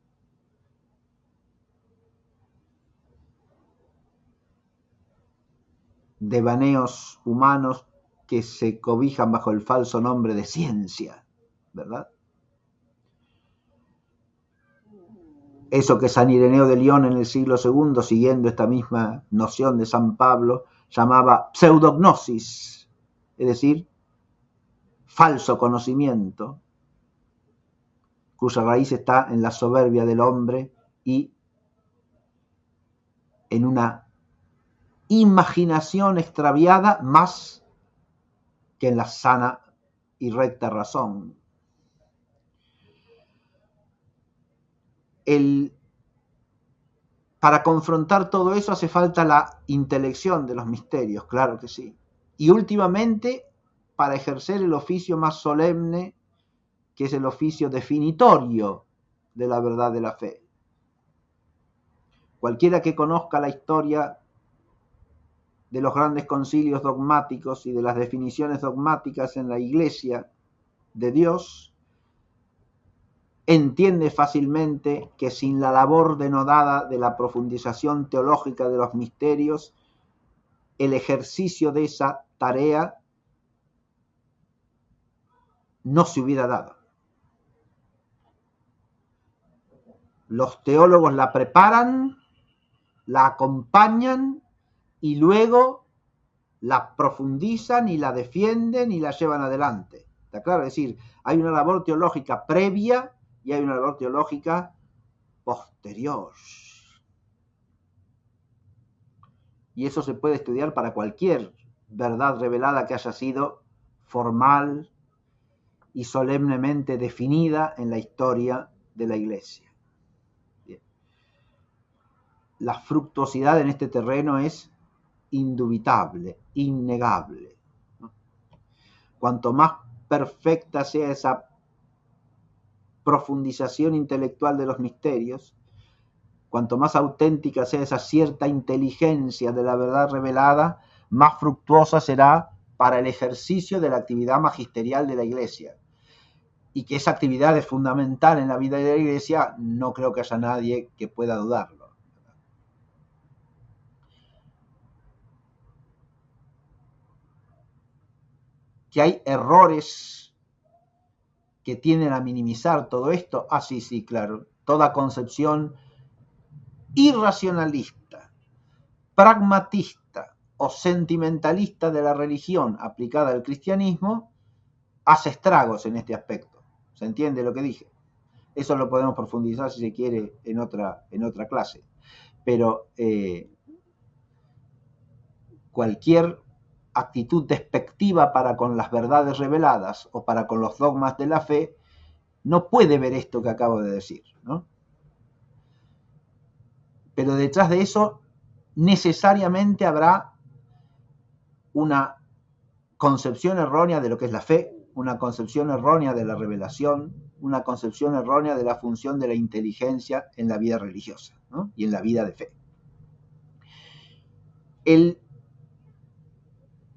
Speaker 1: devaneos humanos que se cobijan bajo el falso nombre de ciencia, ¿verdad? Eso que San Ireneo de León en el siglo II, siguiendo esta misma noción de San Pablo, llamaba pseudognosis, es decir, falso conocimiento, cuya raíz está en la soberbia del hombre y en una imaginación extraviada más que en la sana y recta razón. Para confrontar todo eso hace falta la intelección de los misterios, claro que sí. Y últimamente, para ejercer el oficio más solemne, que es el oficio definitorio de la verdad de la fe. Cualquiera que conozca la historia de los grandes concilios dogmáticos y de las definiciones dogmáticas en la Iglesia de Dios, entiende fácilmente que sin la labor denodada de la profundización teológica de los misterios, el ejercicio de esa tarea no se hubiera dado. Los teólogos la preparan, la acompañan y luego la profundizan y la defienden y la llevan adelante. ¿Está claro? Es decir, hay una labor teológica previa y hay una labor teológica posterior. Y eso se puede estudiar para cualquier verdad revelada que haya sido formal y solemnemente definida en la historia de la Iglesia. Bien. La fructuosidad en este terreno es indubitable, innegable, ¿no? Cuanto más perfecta sea esa profundización intelectual de los misterios, cuanto más auténtica sea esa cierta inteligencia de la verdad revelada, más fructuosa será para el ejercicio de la actividad magisterial de la Iglesia. Y que esa actividad es fundamental en la vida de la Iglesia, no creo que haya nadie que pueda dudarlo. Que hay errores que tienden a minimizar todo esto. Sí, claro. Toda concepción irracionalista, pragmatista o sentimentalista de la religión aplicada al cristianismo hace estragos en este aspecto. ¿Se entiende lo que dije? Eso lo podemos profundizar, si se quiere, en otra clase. Pero cualquier actitud despectiva para con las verdades reveladas o para con los dogmas de la fe no puede ver esto que acabo de decir, ¿no? Pero detrás de eso necesariamente habrá una concepción errónea de lo que es la fe, una concepción errónea de la revelación, una concepción errónea de la función de la inteligencia en la vida religiosa, ¿no? Y en la vida de fe.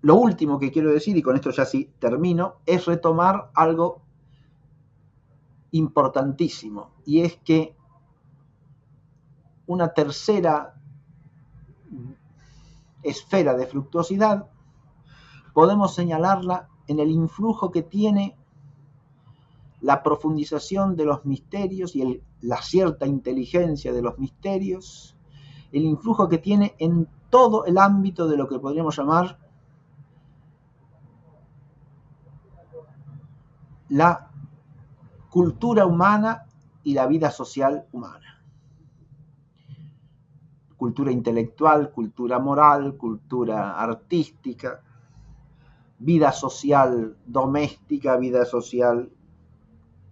Speaker 1: Lo último que quiero decir, y con esto ya sí termino, es retomar algo importantísimo, y es que una tercera esfera de fructuosidad podemos señalarla en el influjo que tiene la profundización de los misterios y la cierta inteligencia de los misterios, el influjo que tiene en todo el ámbito de lo que podríamos llamar la cultura humana y la vida social humana. Cultura intelectual, cultura moral, cultura artística, vida social doméstica, vida social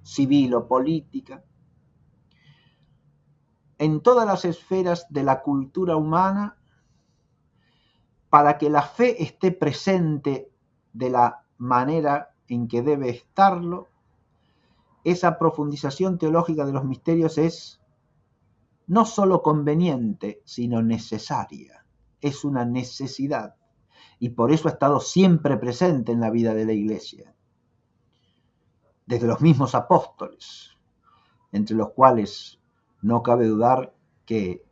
Speaker 1: civil o política. En todas las esferas de la cultura humana, para que la fe esté presente de la manera en que debe estarlo, esa profundización teológica de los misterios es no solo conveniente, sino necesaria. Es una necesidad. Y por eso ha estado siempre presente en la vida de la Iglesia. Desde los mismos apóstoles, entre los cuales no cabe dudar que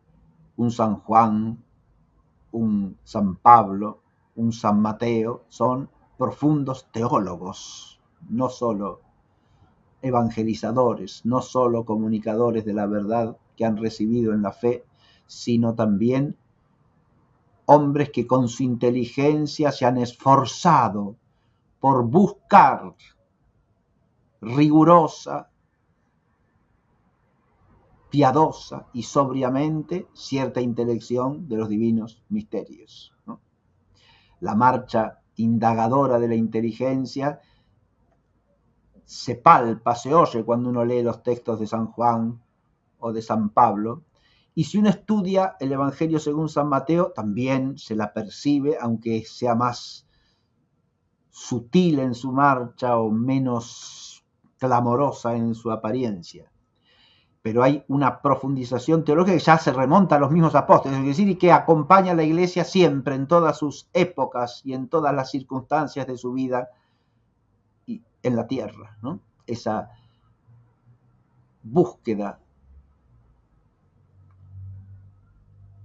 Speaker 1: un San Juan, un San Pablo, un San Mateo son profundos teólogos, no solo evangelizadores, no solo comunicadores de la verdad que han recibido en la fe, sino también hombres que con su inteligencia se han esforzado por buscar rigurosa, piadosa y sobriamente cierta intelección de los divinos misterios, ¿no? La marcha indagadora de la inteligencia se palpa, se oye cuando uno lee los textos de San Juan o de San Pablo, y si uno estudia el Evangelio según San Mateo, también se la percibe, aunque sea más sutil en su marcha o menos clamorosa en su apariencia. Pero hay una profundización teológica que ya se remonta a los mismos apóstoles, es decir, y que acompaña a la Iglesia siempre, en todas sus épocas y en todas las circunstancias de su vida en la tierra, ¿no? Esa búsqueda.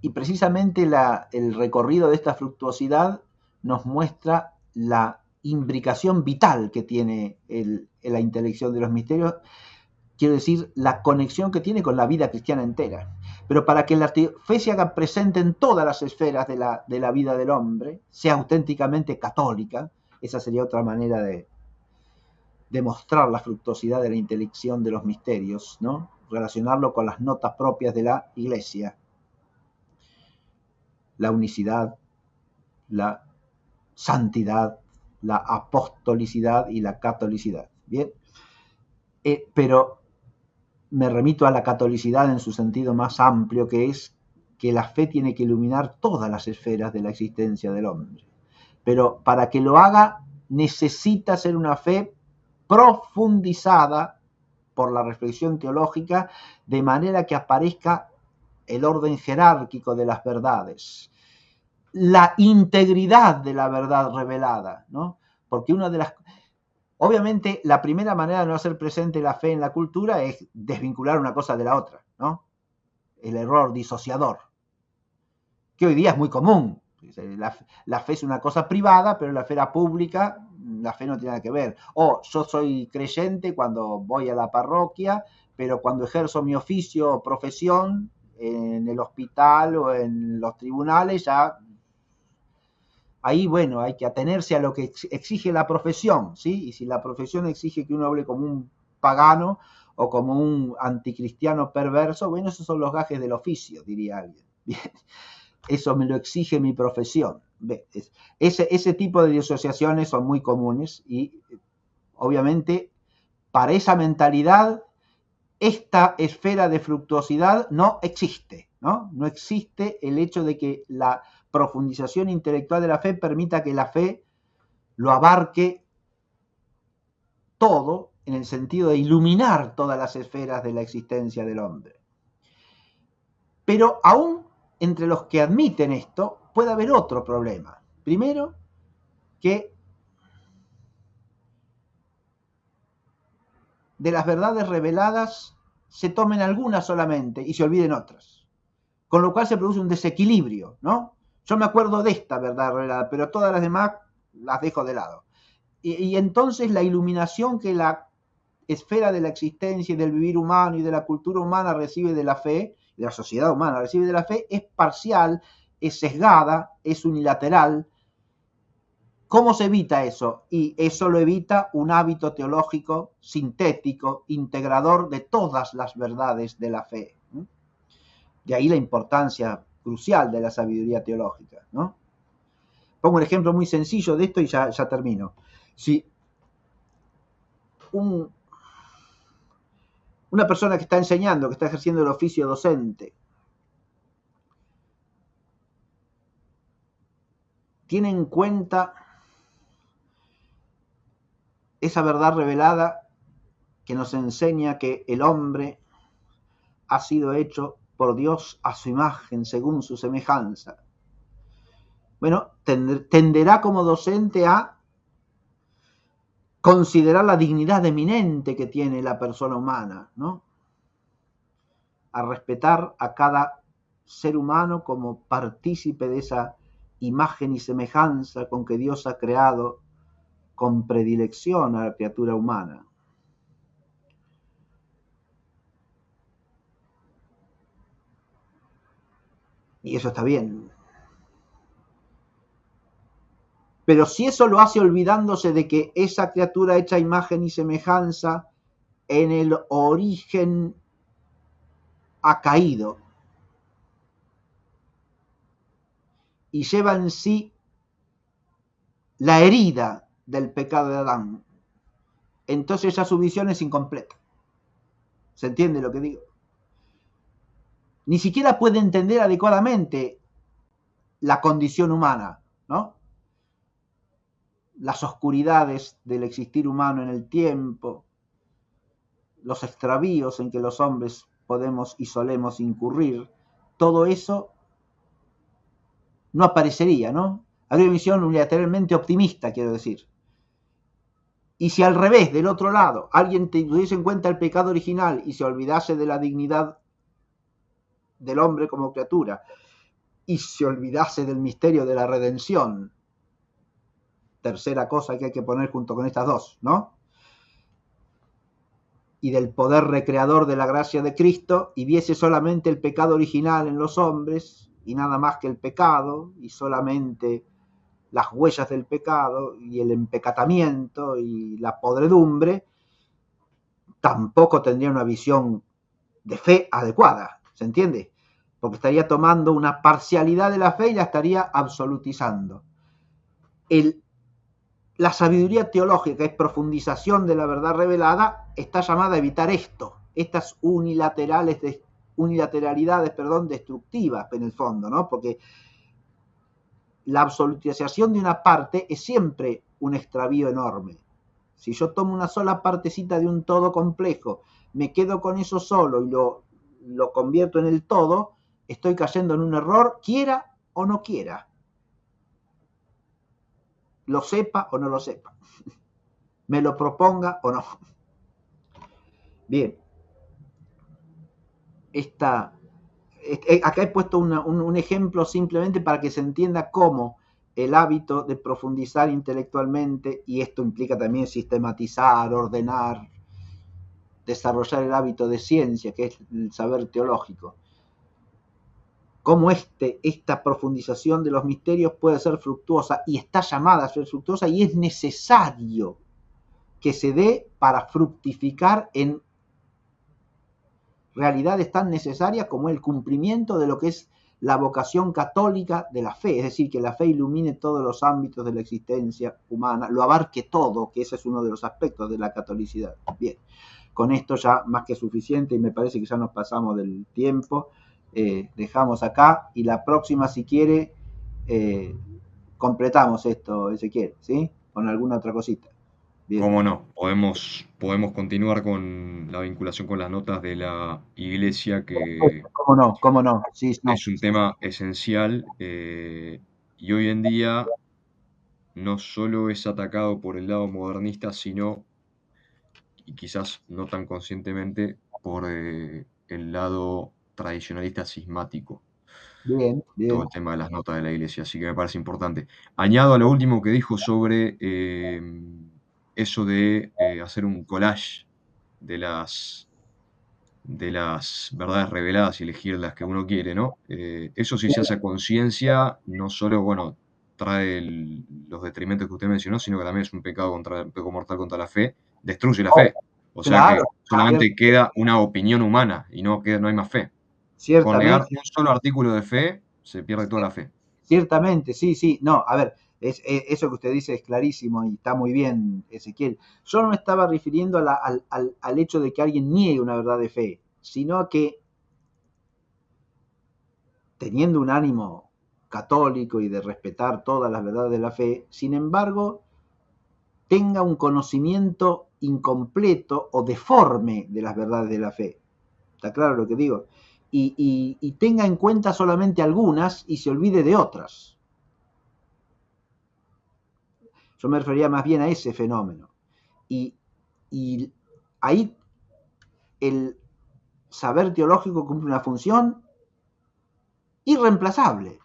Speaker 1: Y precisamente el recorrido de esta fructuosidad nos muestra la imbricación vital que tiene la intelección de los misterios, quiero decir, la conexión que tiene con la vida cristiana entera. Pero para que la fe se haga presente en todas las esferas de la vida del hombre, sea auténticamente católica, esa sería otra manera de demostrar la fructuosidad de la intelección de los misterios, ¿no? Relacionarlo con las notas propias de la Iglesia. La unicidad, la santidad, la apostolicidad y la catolicidad. Bien, pero me remito a la catolicidad en su sentido más amplio, que es que la fe tiene que iluminar todas las esferas de la existencia del hombre. Pero para que lo haga necesita ser una fe profundizada por la reflexión teológica, de manera que aparezca el orden jerárquico de las verdades, la integridad de la verdad revelada, ¿no? Porque una de las... Obviamente, la primera manera de no hacer presente la fe en la cultura es desvincular una cosa de la otra, ¿no? El error disociador, que hoy día es muy común. La fe es una cosa privada, pero la fe era pública, la fe no tiene nada que ver. O yo soy creyente cuando voy a la parroquia, pero cuando ejerzo mi oficio o profesión en el hospital o en los tribunales, ya ahí, bueno, hay que atenerse a lo que exige la profesión, ¿sí? Y si la profesión exige que uno hable como un pagano o como un anticristiano perverso, bueno, esos son los gajes del oficio, diría alguien. Bien. Eso me lo exige mi profesión. Ese tipo de disociaciones son muy comunes y obviamente para esa mentalidad esta esfera de fructuosidad no existe, ¿no? No existe el hecho de que la profundización intelectual de la fe permita que la fe lo abarque todo en el sentido de iluminar todas las esferas de la existencia del hombre. Pero aún entre los que admiten esto puede haber otro problema. Primero, que de las verdades reveladas se tomen algunas solamente y se olviden otras. Con lo cual se produce un desequilibrio, ¿no? Yo me acuerdo de esta verdad revelada, pero todas las demás las dejo de lado. Y entonces la iluminación que la esfera de la existencia y del vivir humano y de la cultura humana recibe de la fe, de la sociedad humana recibe de la fe, es parcial, es sesgada, es unilateral. ¿Cómo se evita eso? Y eso lo evita un hábito teológico sintético, integrador de todas las verdades de la fe. De ahí la importancia crucial de la sabiduría teológica, ¿no? Pongo un ejemplo muy sencillo de esto y ya termino. Si una persona que está enseñando, que está ejerciendo el oficio docente, tiene en cuenta esa verdad revelada que nos enseña que el hombre ha sido hecho por Dios a su imagen, según su semejanza. Bueno, tenderá como docente a considerar la dignidad eminente que tiene la persona humana, ¿no? A respetar a cada ser humano como partícipe de esa imagen y semejanza con que Dios ha creado con predilección a la criatura humana. Y eso está bien. Pero si eso lo hace olvidándose de que esa criatura hecha imagen y semejanza en el origen ha caído y lleva en sí la herida del pecado de Adán, entonces ya su visión es incompleta. ¿Se entiende lo que digo? Ni siquiera puede entender adecuadamente la condición humana, ¿no? Las oscuridades del existir humano en el tiempo, los extravíos en que los hombres podemos y solemos incurrir, todo eso no aparecería, ¿no? Habría una visión unilateralmente optimista, quiero decir. Y si al revés, del otro lado, alguien tuviese en cuenta el pecado original y se olvidase de la dignidad del hombre como criatura, y se olvidase del misterio de la redención, tercera cosa que hay que poner junto con estas dos, ¿no? y del poder recreador de la gracia de Cristo y viese solamente el pecado original en los hombres y nada más que el pecado y solamente las huellas del pecado y el empecatamiento y la podredumbre, tampoco tendría una visión de fe adecuada, ¿se entiende? Porque estaría tomando una parcialidad de la fe y la estaría absolutizando. La sabiduría teológica, que es profundización de la verdad revelada, está llamada a evitar esto, estas unilateralidades, destructivas en el fondo, ¿no? Porque la absolutización de una parte es siempre un extravío enorme. Si yo tomo una sola partecita de un todo complejo, me quedo con eso solo y lo convierto en el todo, estoy cayendo en un error, quiera o no quiera. Lo sepa o no lo sepa. Me lo proponga o no. Bien. Acá he puesto un ejemplo simplemente para que se entienda cómo el hábito de profundizar intelectualmente, y esto implica también sistematizar, ordenar, desarrollar el hábito de ciencia, que es el saber teológico, cómo esta profundización de los misterios puede ser fructuosa y está llamada a ser fructuosa y es necesario que se dé para fructificar en realidades tan necesarias como el cumplimiento de lo que es la vocación católica de la fe, es decir, que la fe ilumine todos los ámbitos de la existencia humana, lo abarque todo, que ese es uno de los aspectos de la catolicidad. Bien, con esto ya más que suficiente y me parece que ya nos pasamos del tiempo, dejamos acá y la próxima, si quiere, completamos esto, Ezequiel, ¿sí? Con alguna otra cosita. Bien.
Speaker 2: ¿Cómo no? Podemos continuar con la vinculación con las notas de la Iglesia, que
Speaker 1: ¿Cómo no? Sí, no.
Speaker 2: es un tema esencial, y hoy en día no solo es atacado por el lado modernista, sino, y quizás no tan conscientemente, por el lado tradicionalista cismático,
Speaker 1: Bien,
Speaker 2: todo
Speaker 1: bien.
Speaker 2: el tema de las notas de la Iglesia, así que me parece importante. Añado a lo último que dijo sobre eso de hacer un collage de las verdades reveladas y elegir las que uno quiere, ¿no? Eso sí se hace a conciencia, no solo, bueno, trae los detrimentos que usted mencionó, sino que también es un pecado mortal contra la fe, destruye la fe. O sea
Speaker 1: Claro,
Speaker 2: que solamente queda una opinión humana y no hay más fe. Con negar
Speaker 1: ciertamente,
Speaker 2: un solo artículo de fe, se pierde toda la fe.
Speaker 1: ciertamente, sí, sí. No, a ver, eso que usted dice es clarísimo y está muy bien, Ezequiel. Yo no me estaba refiriendo al hecho de que alguien niegue una verdad de fe, sino que teniendo un ánimo católico y de respetar todas las verdades de la fe, sin embargo, tenga un conocimiento incompleto o deforme de las verdades de la fe. ¿Está claro lo que digo? Y tenga en cuenta solamente algunas y se olvide de otras. Yo me refería más bien a ese fenómeno. Y, y ahí el saber teológico cumple una función irreemplazable.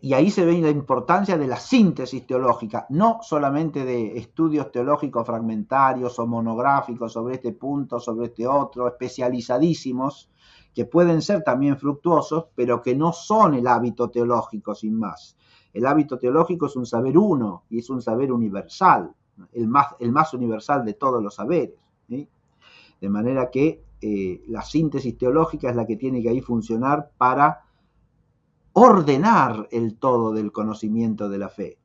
Speaker 1: Y ahí se ve la importancia de la síntesis teológica, no solamente de estudios teológicos fragmentarios o monográficos sobre este punto, sobre este otro, especializadísimos, que pueden ser también fructuosos, pero que no son el hábito teológico sin más. El hábito teológico es un saber uno y es un saber universal, el más universal de todos los saberes, ¿sí? De manera que la síntesis teológica es la que tiene que ahí funcionar para ordenar el todo del conocimiento de la fe.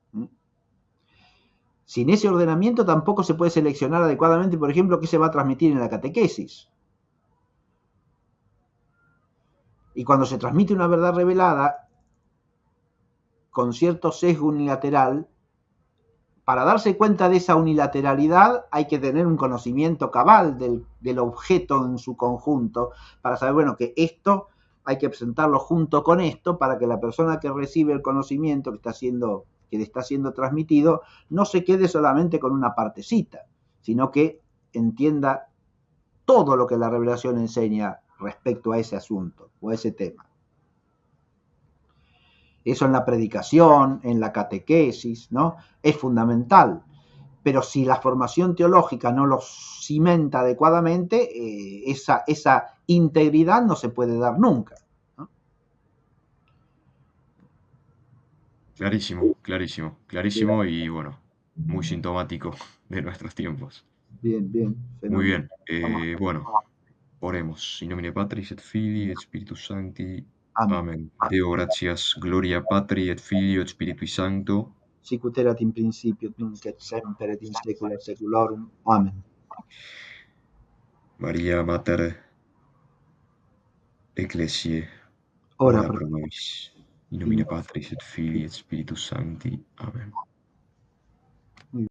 Speaker 1: Sin ese ordenamiento tampoco se puede seleccionar adecuadamente, por ejemplo, qué se va a transmitir en la catequesis. Y cuando se transmite una verdad revelada, con cierto sesgo unilateral, para darse cuenta de esa unilateralidad hay que tener un conocimiento cabal del objeto en su conjunto, para saber, bueno, que esto hay que presentarlo junto con esto para que la persona que recibe el conocimiento que le está siendo transmitido no se quede solamente con una partecita, sino que entienda todo lo que la revelación enseña respecto a ese asunto o a ese tema. Eso en la predicación, en la catequesis, ¿no? Es fundamental. pero si la formación teológica no los cimenta adecuadamente, esa integridad no se puede dar nunca, ¿no?
Speaker 2: Clarísimo, clarísimo, clarísimo y bueno, muy sintomático de nuestros tiempos.
Speaker 1: Bien, bien,
Speaker 2: Muy
Speaker 1: fenómeno.
Speaker 2: bien, bueno, oremos. In nomine Patris et Filii et Spiritus Sancti.
Speaker 1: Amén.
Speaker 2: Amén. Deo gratias, gloria Patri et Filio et Spiritui Sancto.
Speaker 1: Sicut erat in principio, nunc et semper et in saecula saeculorum. Amen.
Speaker 2: Maria Mater Ecclesiae,
Speaker 1: Ora
Speaker 2: ora
Speaker 1: pro
Speaker 2: pro nobis. In nomine
Speaker 1: nobis.
Speaker 2: Patris et Filii et Spiritus Sancti. Amén.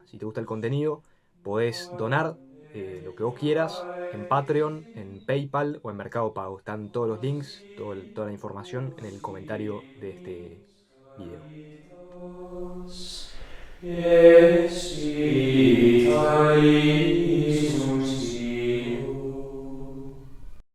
Speaker 3: Si te gusta el contenido, podés donar lo que vos quieras en Patreon, en PayPal o en Mercado Pago. Están todos los links, toda la información en el comentario de este video. Yes,